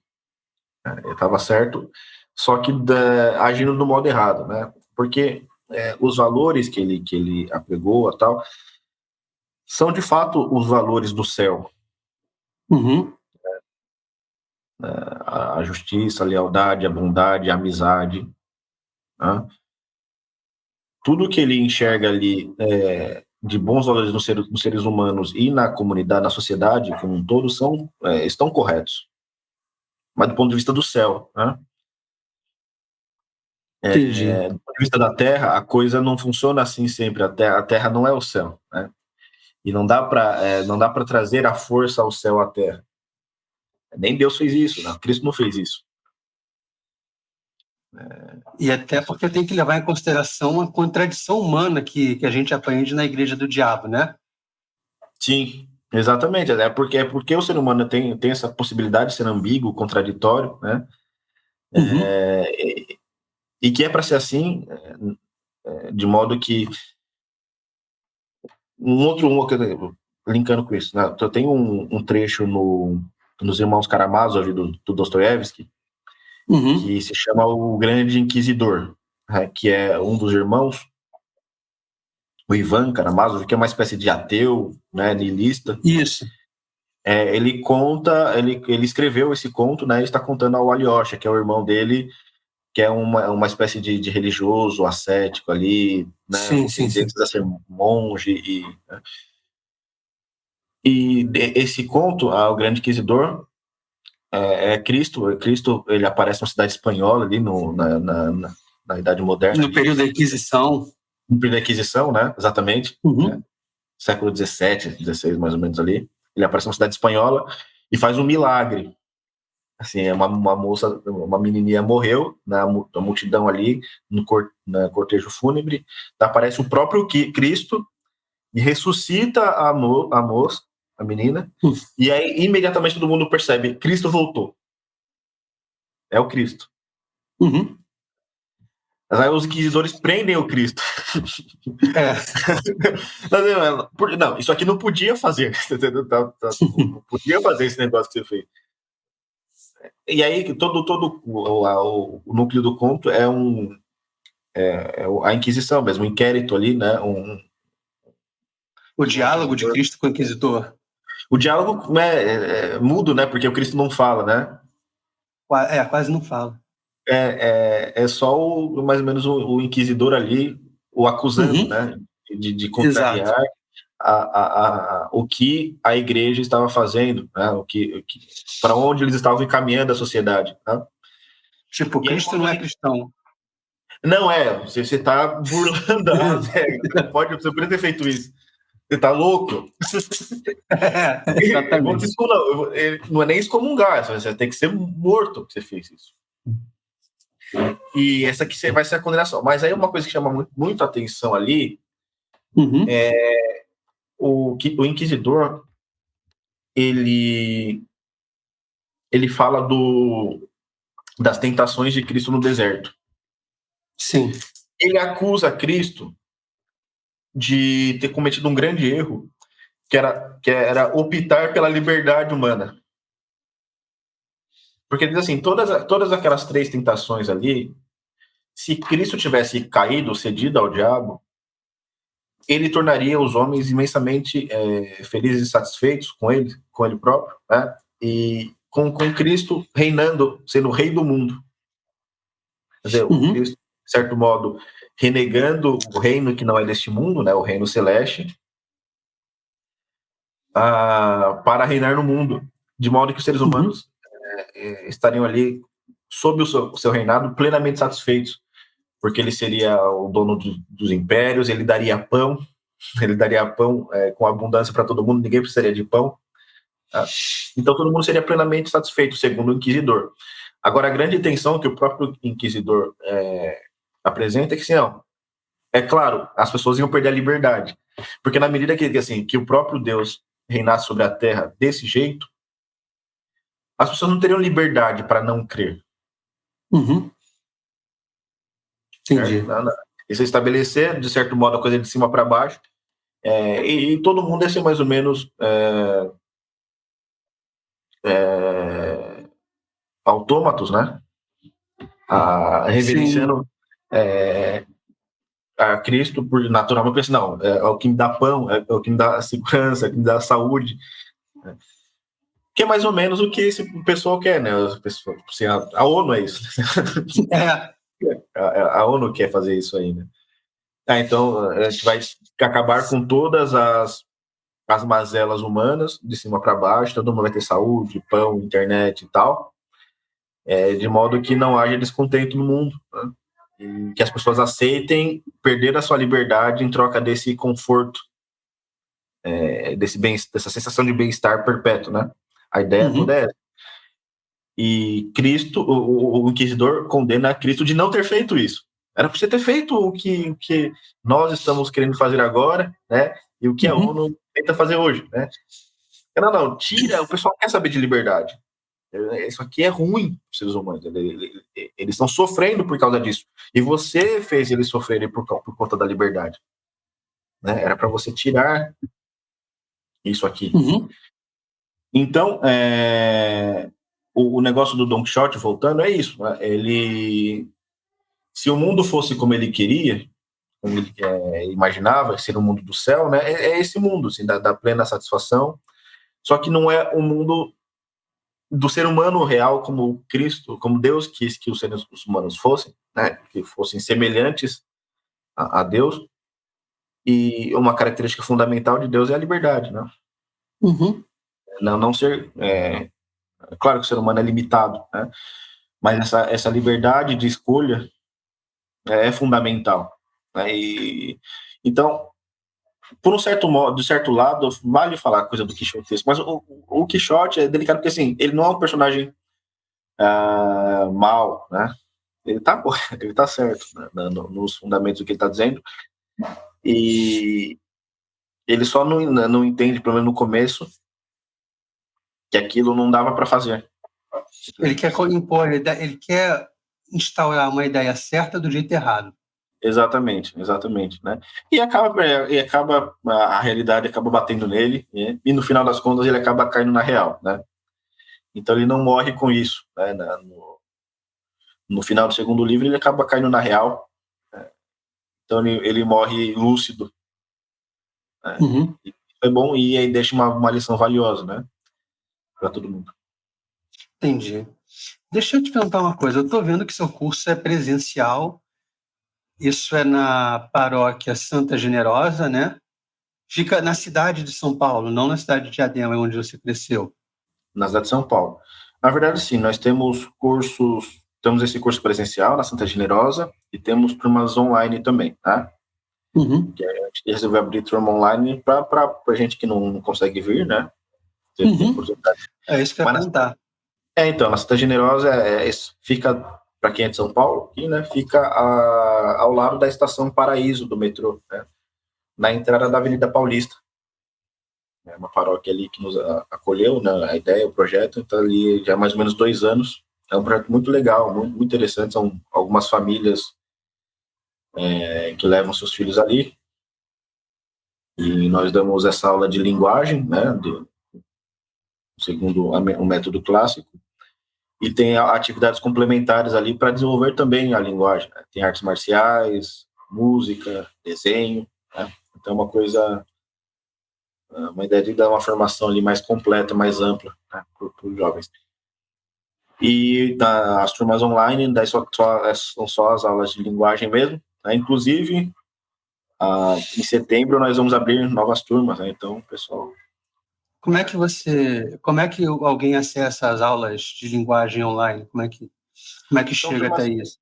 ele estava certo, só que agindo do modo errado, né? Porque os valores que ele apregou tal são de fato os valores do céu. Uhum. A justiça, a lealdade, a bondade, a amizade. Né? Tudo que ele enxerga ali de bons valores nos seres humanos e na comunidade, na sociedade como um todo, estão corretos. Mas do ponto de vista do céu, né? Entendi. Do ponto de vista da Terra, a coisa não funciona assim sempre. A Terra não é o céu, né? E não dá para trazer a força ao céu à Terra. Nem Deus fez isso, né? Cristo não fez isso. E até porque tem que levar em consideração a contradição humana que a gente aprende na Igreja do Diabo, né? Sim, exatamente. É porque o ser humano tem essa possibilidade de ser ambíguo, contraditório, né? Uhum. E que é para ser assim, de modo que linkando com isso, né? Eu tenho um trecho nos Irmãos Karamazov do Dostoiévski Uhum. que se chama O Grande Inquisidor, né? Que é um dos irmãos, o Ivan Karamazov, que é uma espécie de ateu, né, niilista. Isso. Ele escreveu esse conto, né? E está contando ao Alyosha, que é o irmão dele, que é uma espécie de religioso, ascético ali, né? Sim, sim, sim. Precisa ser monge né? E esse conto, O Grande Inquisidor, Cristo. Cristo, ele aparece na cidade espanhola ali na Idade Moderna. No período da Inquisição. No período da Inquisição, né? Exatamente. Uhum. Né? Século XVII, XVI, mais ou menos ali. Ele aparece na cidade espanhola e faz um milagre. Assim, uma moça, uma menininha morreu na multidão ali, no cortejo fúnebre, aparece o próprio Cristo e ressuscita a moça, a menina, e aí imediatamente todo mundo percebe, Cristo voltou. É o Cristo. Uhum. Mas aí os inquisidores prendem o Cristo. Não, isso aqui não podia fazer. Não podia fazer esse negócio que você fez. E aí todo o núcleo do conto é a Inquisição mesmo, um inquérito ali, né? O diálogo de Cristo com o Inquisidor. O diálogo é mudo, né? Porque o Cristo não fala, né? Quase não fala. É só mais ou menos o inquisidor ali o acusando, né? De contrariar o que a igreja estava fazendo, né? Para onde eles estavam encaminhando a sociedade. Né? Tipo, E Cristo não é cristão. Não você está burlando as regras. Você poderia ter feito isso. Você tá louco? Exatamente. Não é nem excomungar, você tem que ser morto que você fez isso. E essa aqui vai ser a condenação. Mas aí uma coisa que chama muito atenção ali é o inquisidor, ele fala das tentações de Cristo no deserto. Sim. Ele acusa Cristo de ter cometido um grande erro, que era optar pela liberdade humana. Porque diz assim, todas aquelas 3 tentações ali, se Cristo tivesse caído, cedido ao diabo, ele tornaria os homens imensamente felizes e satisfeitos com ele próprio, né? E com Cristo reinando, sendo o rei do mundo. Quer dizer, o Cristo, de certo modo, renegando o reino que não é deste mundo, né? O reino celeste, para reinar no mundo, de modo que os seres humanos estariam ali sob o seu reinado plenamente satisfeitos, porque ele seria o dono dos impérios, ele daria pão com abundância para todo mundo, ninguém precisaria de pão. Tá? Então todo mundo seria plenamente satisfeito, segundo o inquisidor. Agora, a grande tensão que o próprio inquisidor apresenta é que, assim, não, é claro, as pessoas iam perder a liberdade, porque na medida que o próprio Deus reinasse sobre a terra desse jeito, as pessoas não teriam liberdade para não crer. Entendi. Isso é estabelecer, de certo modo, a coisa de cima para baixo, e todo mundo ia ser mais ou menos autômatos, né? Reverenciando a Cristo, por naturalmente, pensa, não, é o que me dá pão, é o que me dá segurança, é o que me dá saúde. Que é mais ou menos o que esse pessoal quer, né? Assim, a ONU é isso. A ONU quer fazer isso aí, né? Então, a gente vai acabar com todas as mazelas humanas, de cima para baixo, todo mundo vai ter saúde, pão, internet e tal, de modo que não haja descontento no mundo, né? E que as pessoas aceitem perder a sua liberdade em troca desse conforto, dessa sensação de bem-estar perpétuo, né? A ideia toda é essa. E Cristo, o inquisidor condena Cristo de não ter feito isso. Era para você ter feito o que nós estamos querendo fazer agora, né? E o que a ONU tenta fazer hoje, né? Não, tira, o pessoal quer saber de liberdade. Isso aqui é ruim para os seres humanos. Eles estão sofrendo por causa disso. E você fez eles sofrerem por conta da liberdade. Né? Era para você tirar isso aqui. Então, o negócio do Don Quixote, voltando, é isso. Né? Se o mundo fosse como ele queria, como ele imaginava, ser o mundo do céu, né? É esse mundo, assim, da plena satisfação. Só que não é o mundo do ser humano real, como Cristo, como Deus quis que os seres humanos fossem, né? Que fossem semelhantes a Deus. E uma característica fundamental de Deus é a liberdade, né? Não ser... claro que o ser humano é limitado, né? Mas essa liberdade de escolha é fundamental. Né? Então, por um certo modo, de certo lado, vale falar coisa do Quixote, mas o Quixote é delicado porque, assim, ele não é um personagem mal, né? Ele tá certo, né? Nos fundamentos do que ele tá dizendo, e ele só não entende, pelo menos no começo, que aquilo não dava para fazer. Ele quer impor, ele quer instaurar uma ideia certa do jeito errado. Exatamente, né? E acaba a realidade acaba batendo nele, né? E no final das contas ele acaba caindo na real, né? Então ele não morre com isso, né? No final do segundo livro ele acaba caindo na real, né? Então ele morre lúcido, né? É bom e aí deixa uma lição valiosa, né? Para todo mundo. Entendi. Deixa eu te perguntar uma coisa. Eu estou vendo que seu curso é presencial. Isso é na paróquia Santa Generosa, né? Fica na cidade de São Paulo, não na cidade de Diadema, onde você cresceu. Na cidade de São Paulo. Na verdade, sim, nós temos esse curso presencial na Santa Generosa e temos turmas online também, tá? Que a gente resolveu abrir turma online para gente que não consegue vir, né? É isso que eu ia perguntar. Então, a Santa Generosa fica, para quem é de São Paulo, aqui, né? Fica ao lado da estação Paraíso do metrô, né? Na entrada da Avenida Paulista. É uma paróquia ali que nos acolheu, né, a ideia, o projeto, então ali já há mais ou menos 2 anos. É um projeto muito legal, muito interessante, são algumas famílias que levam seus filhos ali, e nós damos essa aula de linguagem, né, segundo o método clássico, e tem atividades complementares ali para desenvolver também a linguagem, né? Tem artes marciais, música, desenho, né? Então, uma ideia de dar uma formação ali mais completa, mais ampla, né, para os jovens. E as turmas online, daí são só as aulas de linguagem mesmo, né? Inclusive, em setembro nós vamos abrir novas turmas, né? Então, pessoal... Como é que alguém acessa as aulas de linguagem online? Como é que chega até isso?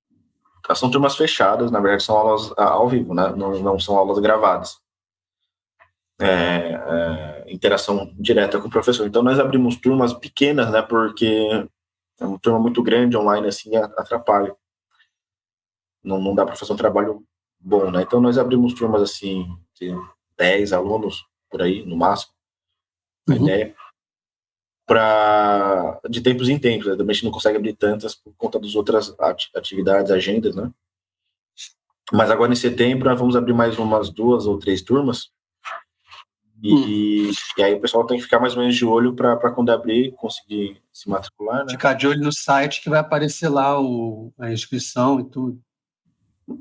São turmas fechadas, na verdade são aulas ao vivo, né? Não são aulas gravadas. Interação direta com o professor. Então nós abrimos turmas pequenas, né? Porque é uma turma muito grande online, assim, atrapalha. Não dá para fazer um trabalho bom, né? Então nós abrimos turmas, assim, de 10 alunos, por aí, no máximo. A ideia de tempos em tempos, né? Também a gente não consegue abrir tantas por conta das outras atividades, agendas, né? Mas agora em setembro nós vamos abrir mais umas 2 ou 3 turmas. E aí o pessoal tem que ficar mais ou menos de olho para quando abrir, conseguir se matricular, né? Ficar de olho no site que vai aparecer lá a inscrição e tudo.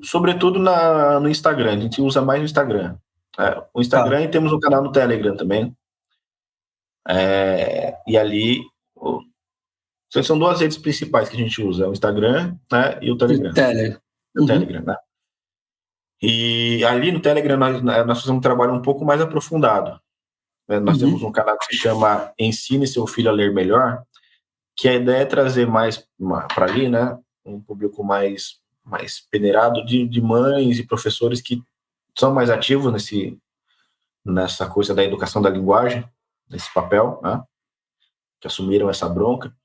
Sobretudo no Instagram, a gente usa mais o Instagram. O Instagram, e temos um canal no Telegram também. E ali são 2 redes principais que a gente usa, o Instagram, né, e o Telegram. O Telegram, né? E ali no Telegram nós fazemos um trabalho um pouco mais aprofundado. Né? Nós temos um canal que se chama Ensine Seu Filho a Ler Melhor, que a ideia é trazer mais para ali, né, um público mais peneirado de mães e professores que são mais ativos nessa coisa da educação da linguagem, nesse papel, né, que assumiram essa bronca,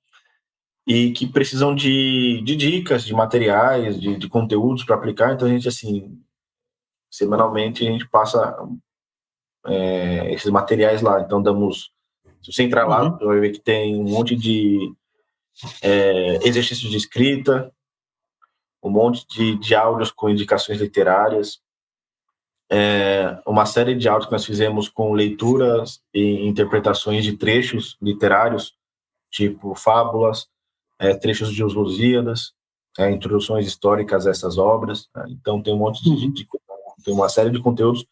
e que precisam de dicas, de materiais, de conteúdos para aplicar. Então a gente, assim, semanalmente a gente passa esses materiais lá. Então se você entrar lá, você vai ver que tem um monte de exercícios de escrita, um monte de áudios com indicações literárias, uma série de áudios que nós fizemos com leituras e interpretações de trechos literários, tipo fábulas, trechos de Os Lusíadas, introduções históricas a essas obras. Então tem um monte tem uma série de conteúdos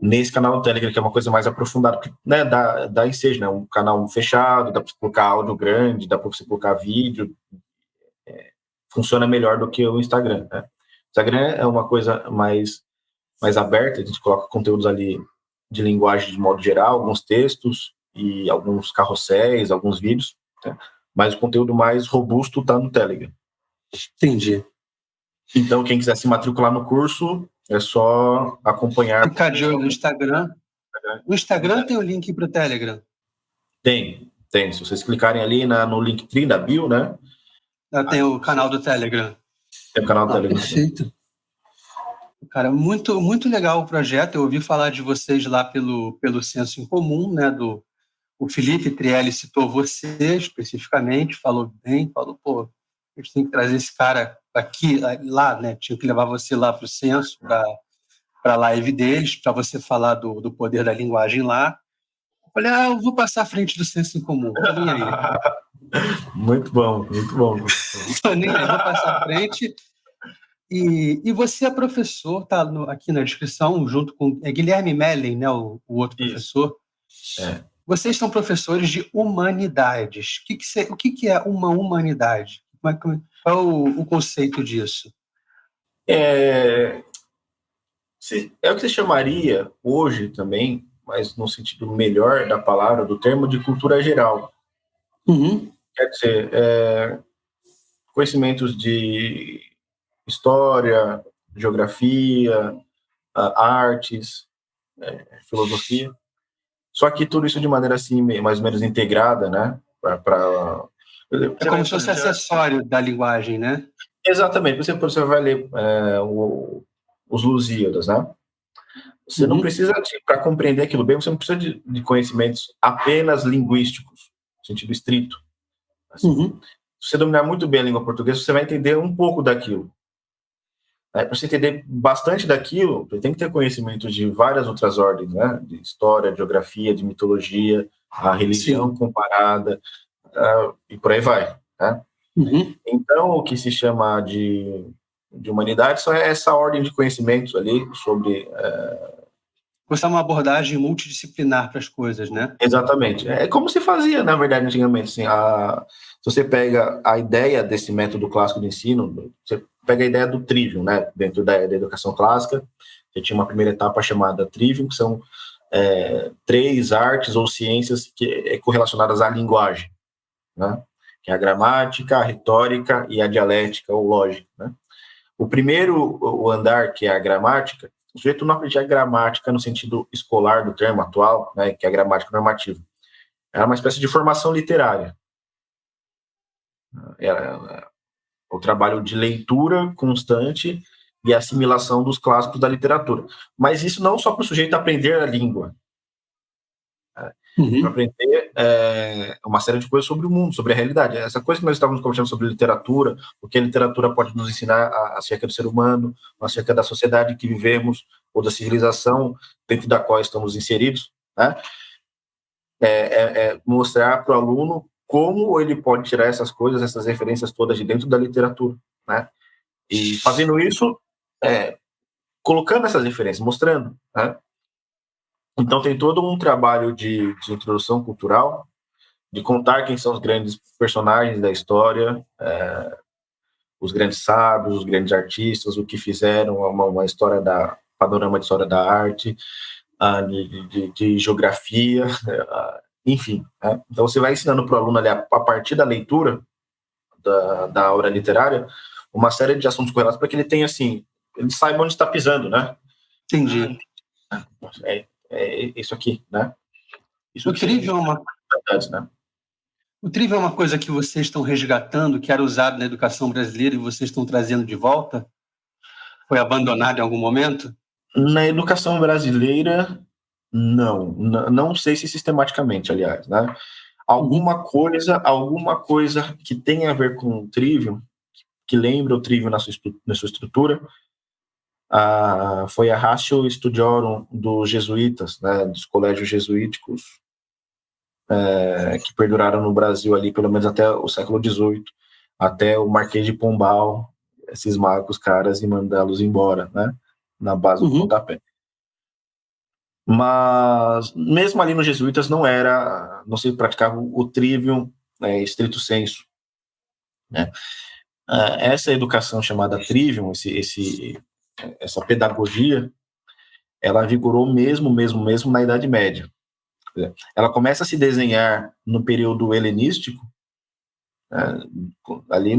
nesse canal do Telegram, que é uma coisa mais aprofundada, porque, né, dá ensejo, né, um canal fechado, dá para você colocar áudio grande, dá para você colocar vídeo, funciona melhor do que o Instagram, né? O Instagram é uma coisa mais aberta, a gente coloca conteúdos ali de linguagem de modo geral, alguns textos e alguns carrosséis, alguns vídeos, né? Mas o conteúdo mais robusto está no Telegram. Entendi. Então, quem quiser se matricular no curso, é só acompanhar. Ficar de olho no Instagram. O Instagram tem o link para o Telegram? Tem. Se vocês clicarem ali no Linktree da bio, né? Tem o canal do Telegram. Tem o canal do Telegram. Perfeito. Cara, muito, muito legal o projeto. Eu ouvi falar de vocês lá pelo Senso em Comum, né? O Felipe Trielli citou você especificamente, falou bem, falou, pô, a gente tem que trazer esse cara aqui, lá, né? Tinha que levar você lá para o Senso, para a live deles, para você falar do poder da linguagem lá. Eu falei, eu vou passar à frente do Senso em Comum. Tô nem aí. Muito bom, muito bom. Tô nem aí, vou passar à frente. E você é professor, tá aqui na descrição, junto com Guilherme Mellen, né, o outro professor. Vocês são professores de humanidades. O que é uma humanidade? Qual é o conceito disso? É o que você chamaria hoje também, mas no sentido melhor da palavra, do termo de cultura geral. Quer dizer, conhecimentos de história, geografia, artes, filosofia. Só que tudo isso de maneira assim, mais ou menos integrada, né? É como se fosse acessório da linguagem, né? Exatamente. Você vai ler os Lusíadas, né? Você não precisa, para compreender aquilo bem, você não precisa de conhecimentos apenas linguísticos, no sentido estrito. Assim, se você dominar muito bem a língua portuguesa, você vai entender um pouco daquilo. Para você entender bastante daquilo, você tem que ter conhecimento de várias outras ordens, né? De história, de geografia, de mitologia, a religião comparada, e por aí vai, né? Então, o que se chama de humanidade só é essa ordem de conhecimentos ali sobre Você é uma abordagem multidisciplinar para as coisas, né? Exatamente. É como se fazia, na verdade, antigamente. Assim, se você pega a ideia desse método clássico de ensino, você pega a ideia do trivium, né? Dentro da educação clássica, você tinha uma primeira etapa chamada trivium, que são 3 artes ou ciências correlacionadas à linguagem, né? Que é a gramática, a retórica e a dialética ou lógica, né? O primeiro, o andar, que é a gramática, o sujeito não aprendia gramática no sentido escolar do termo atual, né, que é a gramática normativa. Era uma espécie de formação literária. Era o trabalho de leitura constante e assimilação dos clássicos da literatura. Mas isso não só para o sujeito aprender a língua, para aprender uma série de coisas sobre o mundo, sobre a realidade. Essa coisa que nós estávamos conversando sobre literatura, o que a literatura pode nos ensinar acerca do ser humano, acerca da sociedade que vivemos, ou da civilização dentro da qual estamos inseridos, né? Mostrar para o aluno como ele pode tirar essas coisas, essas referências todas de dentro da literatura, né? E fazendo isso, colocando essas referências, mostrando, né? Então tem todo um trabalho de introdução cultural, de contar quem são os grandes personagens da história, os grandes sábios, os grandes artistas, o que fizeram, uma história panorama de história da arte, de geografia, enfim. Né? Então você vai ensinando para o aluno ali, a partir da leitura da obra literária, uma série de assuntos correlatos para que ele tenha, assim, ele saiba onde está pisando, né? Entendi. Isso aqui, né? Isso O Trivium né? O Trivium é uma coisa que vocês estão resgatando, que era usado na educação brasileira e vocês estão trazendo de volta? Foi abandonado em algum momento? Na educação brasileira, não sei se sistematicamente, aliás, né? Alguma coisa que tem a ver com o Trivium, que lembra o Trivium na sua estrutura, foi a Ratio Studiorum dos jesuítas, né, dos colégios jesuíticos, que perduraram no Brasil ali pelo menos até o século XVIII, até o Marquês de Pombal cismar com os caras e mandá-los embora, né, na base do pontapé. Mas mesmo ali nos jesuítas não se praticava o trivium estrito sensu, né? Essa educação chamada trivium, essa pedagogia, ela vigorou mesmo na Idade Média. Ela começa a se desenhar no período helenístico, ali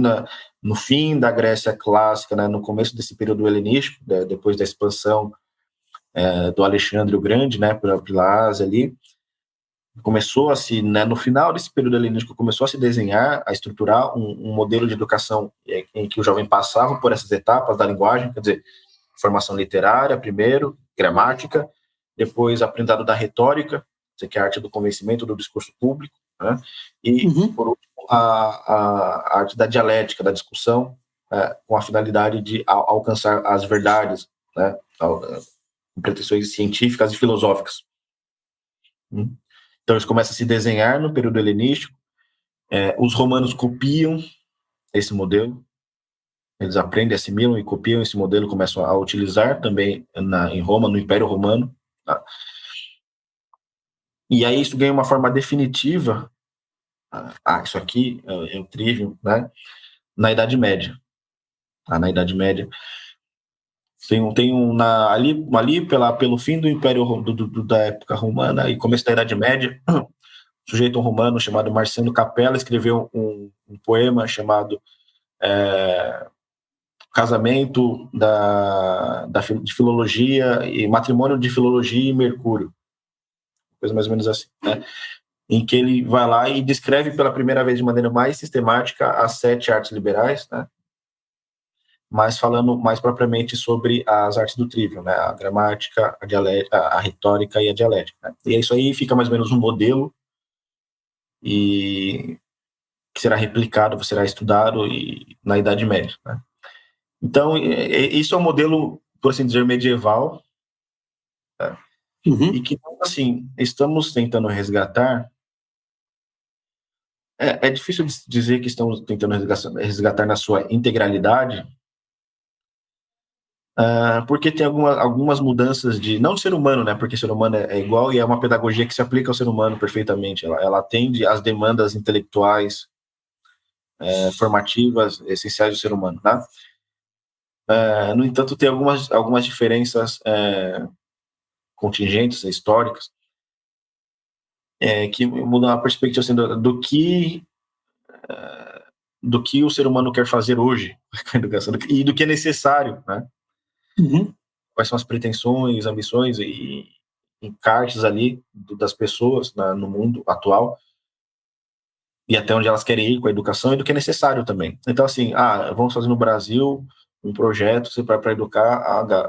no fim da Grécia clássica, né, no começo desse período helenístico, depois da expansão do Alexandre o Grande, né, pela Ásia ali, começou a se, né, no final desse período helenístico, começou a se desenhar, a estruturar um modelo de educação em que o jovem passava por essas etapas da linguagem, quer dizer, formação literária primeiro, gramática, depois aprendizado da retórica, que é a arte do convencimento, do discurso público, né, e, por último, a arte da dialética, da discussão, com a finalidade de alcançar as verdades, né, com pretensões científicas e filosóficas. Então, isso começa a se desenhar no período helenístico. Os romanos copiam esse modelo, eles aprendem, assimilam e copiam esse modelo, começam a utilizar também em Roma, no Império Romano. Tá? E aí isso ganha uma forma definitiva. Isso aqui é o trivium, né? Na Idade Média. Na Idade Média. Ali pelo fim do Império da época romana e começo da Idade Média, um sujeito romano chamado Marciano Capella escreveu um poema chamado Casamento de Filologia e Matrimônio de Filologia e Mercúrio, coisa mais ou menos assim, né? Em que ele vai lá e descreve pela primeira vez de maneira mais sistemática as 7 artes liberais, né? Mas falando mais propriamente sobre as artes do trivium, né? A gramática, a retórica e a dialética. Né? E isso aí fica mais ou menos um modelo e que será replicado, será estudado na Idade Média. Né? Então, isso é um modelo, por assim dizer, medieval, né? E que, assim, estamos tentando resgatar. É difícil dizer que estamos tentando resgatar na sua integralidade, porque tem algumas mudanças de, não ser humano, né, porque ser humano é igual e é uma pedagogia que se aplica ao ser humano perfeitamente, ela atende às demandas intelectuais, formativas, essenciais do ser humano, tá? No entanto, tem algumas diferenças contingentes, históricas, que mudam a perspectiva assim, do que o ser humano quer fazer hoje com a educação e do que é necessário, né? Uhum. Quais são as pretensões, ambições e encartes ali das pessoas no mundo atual e até onde elas querem ir com a educação e do que é necessário também. Então, assim, vamos fazer no Brasil um projeto para educar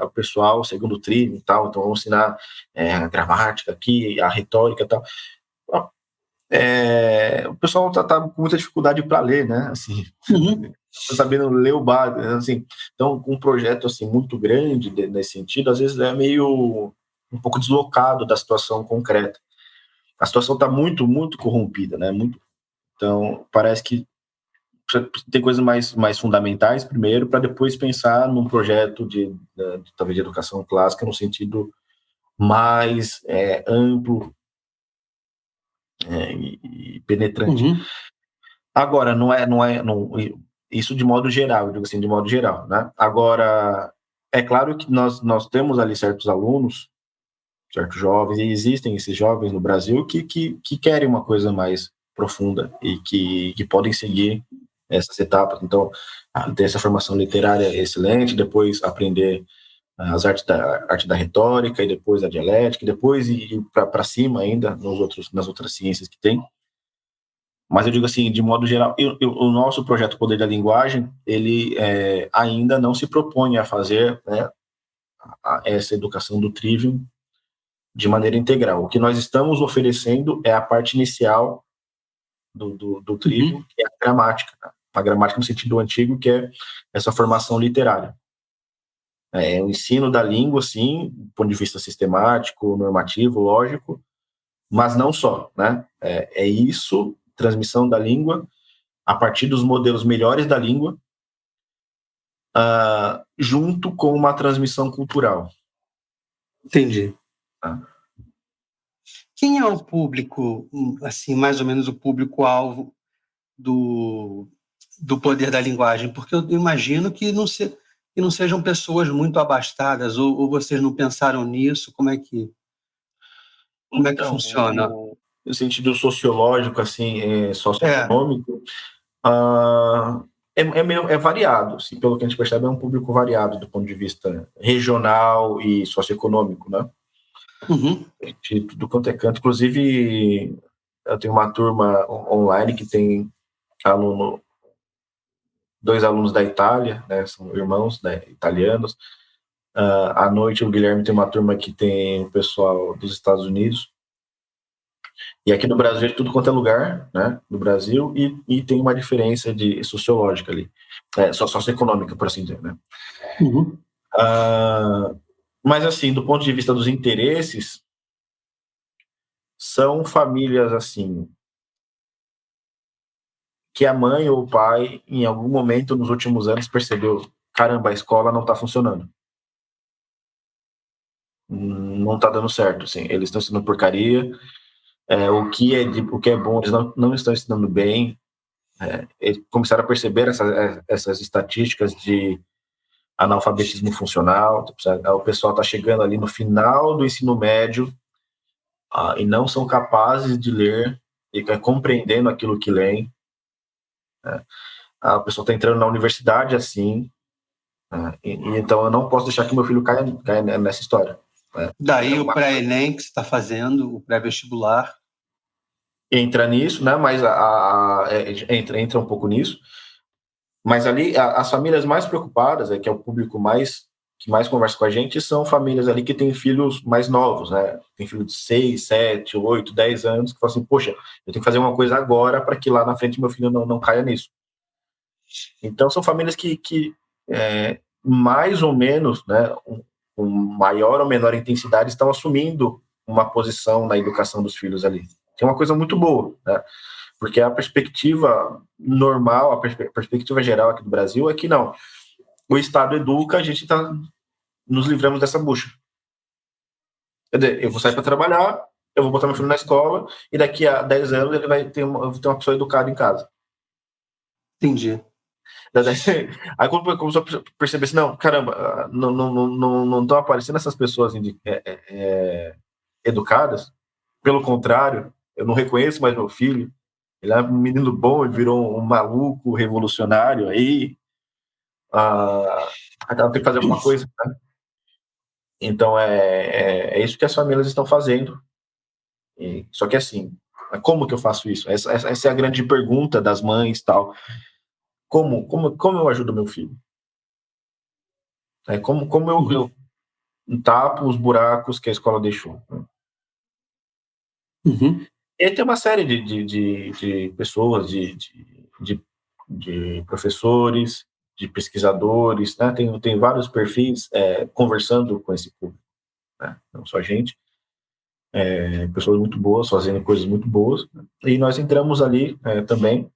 a pessoal segundo o trilho e tal, então vamos ensinar a gramática aqui, a retórica e tal. O pessoal tá com muita dificuldade para ler, né? Assim, sabendo ler o básico, assim. Então, um projeto assim muito grande nesse sentido, às vezes é meio um pouco deslocado da situação concreta. A situação está muito, muito corrompida, né? Então, parece que tem coisas mais fundamentais primeiro, para depois pensar num projeto talvez de educação clássica no sentido mais amplo e penetrante. Agora, isso de modo geral, eu digo assim, de modo geral, né? Agora, é claro que nós temos ali certos alunos, certos jovens, e existem esses jovens no Brasil que querem uma coisa mais profunda e que podem seguir essas etapas. Então, ter essa formação literária excelente, depois aprender as artes arte da retórica, e depois a dialética, e depois ir para cima ainda nas outras ciências que tem. Mas eu digo assim, de modo geral, o nosso projeto Poder da Linguagem, ele ainda não se propõe a fazer, né, essa educação do trivium de maneira integral. O que nós estamos oferecendo é a parte inicial do trivium, que é a gramática. Né? A gramática no sentido antigo, que é essa formação literária. O ensino da língua, sim, do ponto de vista sistemático, normativo, lógico, mas não só, né? Isso, transmissão da língua, a partir dos modelos melhores da língua, junto com uma transmissão cultural. Entendi. Quem é o público, assim, mais ou menos o público-alvo do poder da linguagem? Porque eu imagino que não sejam pessoas muito abastadas, ou vocês não pensaram nisso? Como é que funciona? No sentido sociológico, assim, socioeconômico, é variado, assim, pelo que a gente percebe, é um público variado do ponto de vista regional e socioeconômico, né? De tudo quanto é canto. Inclusive, eu tenho uma turma online que tem dois alunos da Itália, né, são irmãos, né, italianos. À noite, o Guilherme tem uma turma que tem o pessoal dos Estados Unidos. E aqui no Brasil, de tudo quanto é lugar, né, no Brasil, e tem uma diferença sociológica ali, socioeconômica, por assim dizer, né? Mas, assim, do ponto de vista dos interesses, são famílias, assim, que a mãe ou o pai, em algum momento nos últimos anos, percebeu, caramba, a escola não está funcionando. Não está dando certo, assim, eles estão ensinando porcaria, o que é bom, eles não estão ensinando bem. Eles começaram a perceber essas estatísticas de analfabetismo funcional, o pessoal está chegando ali no final do ensino médio e não são capazes de ler e compreendendo aquilo que leem. A pessoa está entrando na universidade assim, então eu não posso deixar que meu filho caia nessa história. Daí o pré-ENEM que você está fazendo, o pré-vestibular. Entra nisso, né? Mas entra um pouco nisso. Mas ali, as famílias mais preocupadas, que é o público que mais conversa com a gente, são famílias ali que têm filhos mais novos, né? Tem filho de 6, 7, 8, 10 anos, que falam assim, poxa, eu tenho que fazer uma coisa agora para que lá na frente meu filho não caia nisso. Então, são famílias que mais ou menos, né, com maior ou menor intensidade, estão assumindo uma posição na educação dos filhos ali. Que é uma coisa muito boa, né? Porque a perspectiva normal, a perspectiva geral aqui do Brasil é que não. O Estado educa, a gente está nos livramos dessa bucha. Quer dizer, eu vou sair para trabalhar, eu vou botar meu filho na escola, e daqui a 10 anos ele vai ter uma pessoa educada em casa. Entendi. Aí quando começou a perceber assim, não, caramba, não estão aparecendo essas pessoas educadas, pelo contrário, eu não reconheço mais meu filho, ele é um menino bom e virou um maluco revolucionário aí, ela tem que fazer alguma coisa, né? Então é isso que as famílias estão fazendo. Só que assim, como que eu faço isso? Essa é a grande pergunta das mães e tal. Como eu ajudo meu filho? Como eu tapo os buracos que a escola deixou? Uhum. E aí tem uma série de pessoas, de professores, de pesquisadores, né? Tem vários perfis conversando com esse público, né? Não só a gente, pessoas muito boas, fazendo coisas muito boas, né? E nós entramos ali também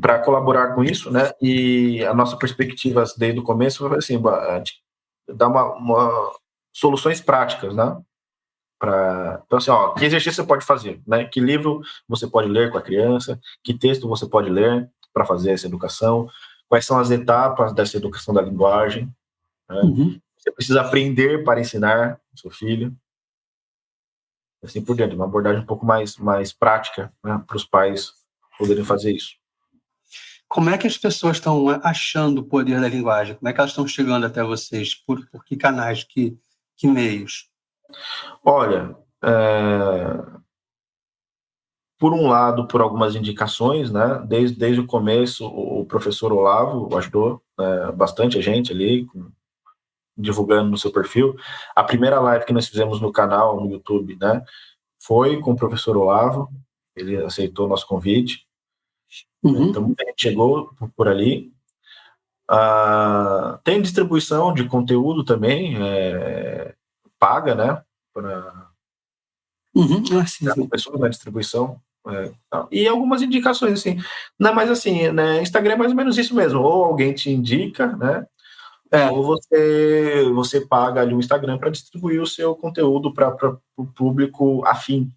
para colaborar com isso, né? E a nossa perspectiva desde o começo foi assim, dar soluções práticas, né? Então, assim, que exercício você pode fazer, né? Que livro você pode ler com a criança, que texto você pode ler para fazer essa educação, quais são as etapas dessa educação da linguagem, né? Uhum. Você precisa aprender para ensinar o seu filho, assim por diante, uma abordagem um pouco mais prática, né, para os pais poderem fazer isso. Como é que as pessoas estão achando o poder da linguagem? Como é que elas estão chegando até vocês? Por que canais, que meios? Olha, por um lado, por algumas indicações, né? Desde o começo, o professor Olavo ajudou bastante a gente ali, divulgando no seu perfil. A primeira live que nós fizemos no canal, no YouTube, né? Foi com o professor Olavo, ele aceitou o nosso convite. Uhum. Então, muita gente chegou por ali. Tem distribuição de conteúdo também, paga, né? Para pessoas na distribuição. E algumas indicações, assim. Não, mas assim, né, Instagram é mais ou menos isso mesmo. Ou alguém te indica, né? Ou você paga ali o Instagram para distribuir o seu conteúdo para o público afim.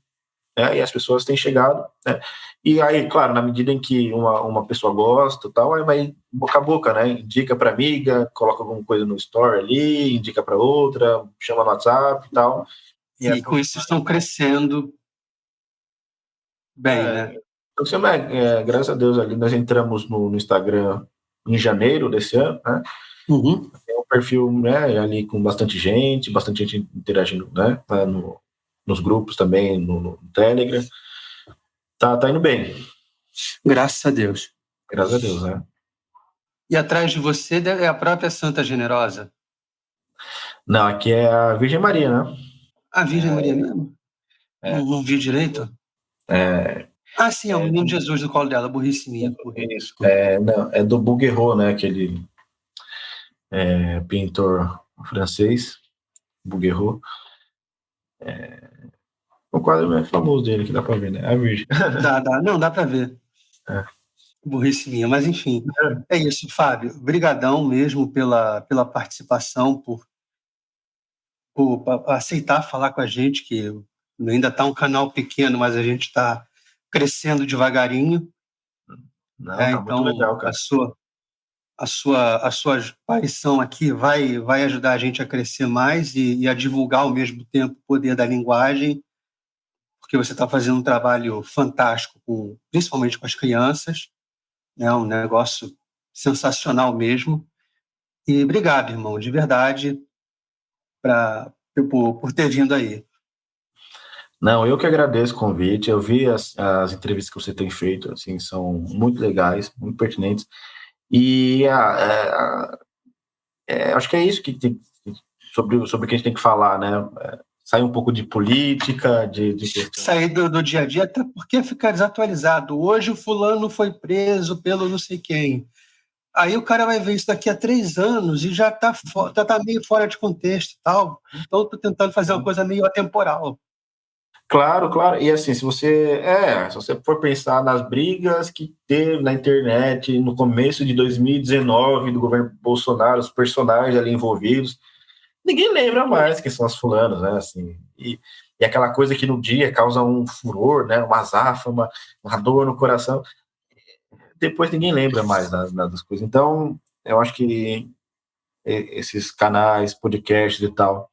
Né? E as pessoas têm chegado. Né? E aí, claro, na medida em que uma pessoa gosta, tal, aí vai boca a boca, né? Indica para amiga, coloca alguma coisa no story ali, indica para outra, chama no WhatsApp e tal. E com isso estão crescendo bem, né? Então, graças a Deus, ali nós entramos no Instagram em janeiro desse ano, né? Uhum. Tem um perfil, né, ali com bastante gente interagindo, né? Nos grupos também, no Telegram. Tá indo bem. Graças a Deus. Graças a Deus, né? E atrás de você é a própria Santa Generosa? Não, aqui é a Virgem Maria, né? A Virgem Maria mesmo? Não vi direito? Sim, é o menino Jesus no colo dela, burrice minha. Isso. Não, é do Bouguereau, né? Aquele pintor francês, Bouguereau. O quadro mais famoso dele, que dá pra ver, né? A Virgem. Dá para ver. Burrice minha, mas enfim. É isso, Fábio. Brigadão mesmo pela participação, por aceitar falar com a gente, que ainda está um canal pequeno, mas a gente está crescendo devagarinho. Não, tá então, muito legal, cara. a sua aparição aqui vai ajudar a gente a crescer mais e a divulgar ao mesmo tempo o poder da linguagem, porque você está fazendo um trabalho fantástico, principalmente com as crianças, né? Um negócio sensacional mesmo. E obrigado, irmão, de verdade, por ter vindo aí. Não, eu que agradeço o convite. Eu vi as entrevistas que você tem feito, assim, são muito legais, muito pertinentes. E acho que é isso que sobre o que a gente tem que falar, né? Sair um pouco de política, sair do dia a dia, até porque ficar desatualizado. Hoje o fulano foi preso pelo não sei quem. Aí o cara vai ver isso daqui a 3 anos e já tá meio fora de contexto e tal. Então estou tentando fazer uma coisa meio atemporal. Claro, claro. E assim, se você for pensar nas brigas que teve na internet no começo de 2019, do governo Bolsonaro, os personagens ali envolvidos, ninguém lembra mais quem são as fulanas, né? Assim, e aquela coisa que no dia causa um furor, né? Uma azáfama, uma dor no coração. Depois ninguém lembra mais das coisas. Então, eu acho que esses canais, podcasts e tal,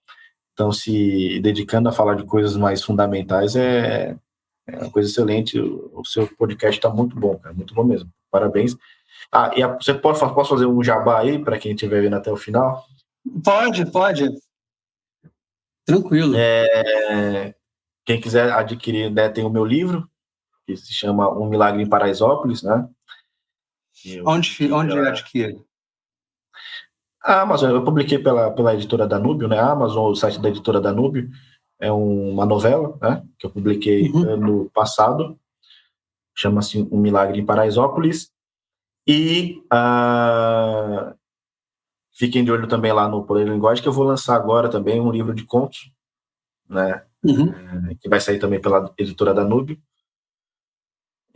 estão se dedicando a falar de coisas mais fundamentais, é uma coisa excelente. O seu podcast está muito bom, cara, muito bom mesmo. Parabéns. Você posso fazer um jabá aí para quem estiver vendo até o final? Pode. Tranquilo. Quem quiser adquirir, né, tem o meu livro, que se chama Um Milagre em Paraisópolis, né? Onde adquire? A Amazon, eu publiquei pela editora Danúbio, né? A Amazon, o site da editora Danúbio, é uma novela, né? Que eu publiquei ano passado, chama-se Um Milagre em Paraisópolis. E fiquem de olho também lá no Poder da Linguagem, que eu vou lançar agora também um livro de contos, né? Que vai sair também pela editora Danúbio.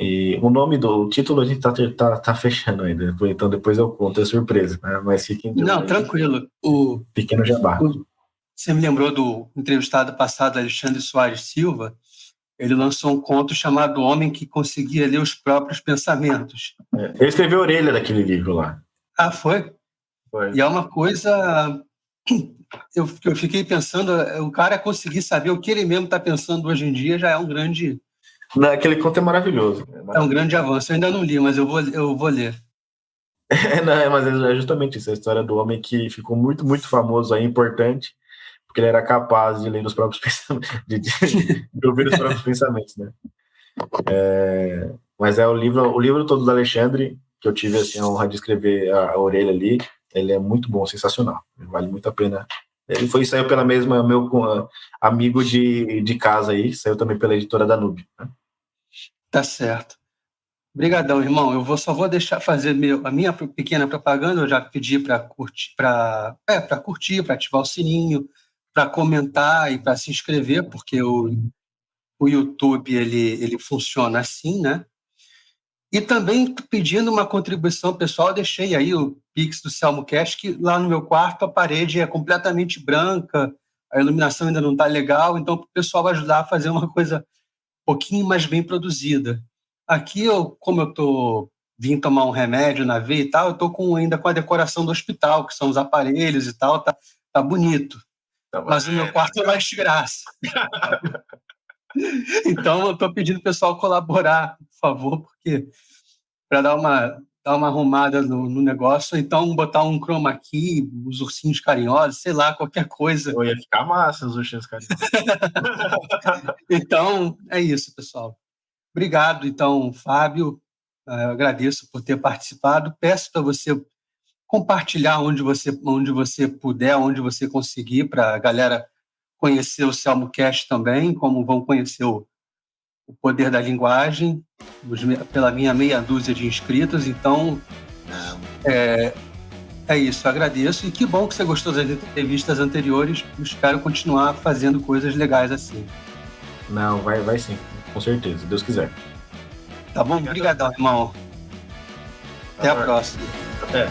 E o título a gente tá fechando ainda, então depois eu conto, é surpresa, né? Mas fiquem de olho. Não, tranquilo. Pequeno jabá. Você me lembrou do entrevistado passado, Alexandre Soares Silva. Ele lançou um conto chamado O Homem que Conseguia Ler os Próprios Pensamentos. Ele escreveu a orelha daquele livro lá. Ah, foi? Foi. E é uma coisa... Eu fiquei pensando, o cara conseguir saber o que ele mesmo está pensando hoje em dia já é um grande... Aquele conto é maravilhoso. É um grande avanço. Eu ainda não li, mas eu vou ler. Mas é justamente isso, a história do homem que ficou muito, muito famoso aí, importante, porque ele era capaz de ler os próprios pensamentos, de ouvir os próprios pensamentos, né? Mas o livro todo do Alexandre, que eu tive assim, a honra de escrever a orelha ali, ele é muito bom, sensacional, vale muito a pena. Saiu pela mesma, meu amigo de casa aí, saiu também pela editora Danúbio, né? Tá certo. Obrigadão, irmão. Só vou deixar fazer a minha pequena propaganda. Eu já pedi para curtir, para ativar o sininho, para comentar e para se inscrever, porque o YouTube ele funciona assim, né? E também pedindo uma contribuição pessoal, deixei aí o Pix do SelmoCast, que lá no meu quarto a parede é completamente branca, a iluminação ainda não está legal, então o pessoal vai ajudar a fazer uma coisa um pouquinho mais bem produzida. Aqui, como eu vim tomar um remédio na veia e tal, eu estou ainda com a decoração do hospital, que são os aparelhos e tal, tá bonito. Mas o meu quarto é mais de graça. Então, eu estou pedindo o pessoal colaborar, por favor, porque para dar uma arrumada no negócio, ou então botar um chroma key, os ursinhos carinhosos, sei lá, qualquer coisa. Eu ia ficar massa os ursinhos carinhosos. Então, é isso, pessoal. Obrigado, então, Fábio. Eu agradeço por ter participado. Peço para você compartilhar onde você puder, onde você conseguir, para a galera conhecer o SelmoCast também, como vão conhecer o Poder da Linguagem, pela minha meia dúzia de inscritos. Então, é isso. Eu agradeço. E que bom que você gostou das entrevistas anteriores. Eu espero continuar fazendo coisas legais assim. Não, vai sim. Com certeza, se Deus quiser. Tá bom? Obrigadão, irmão. Até a próxima. Até.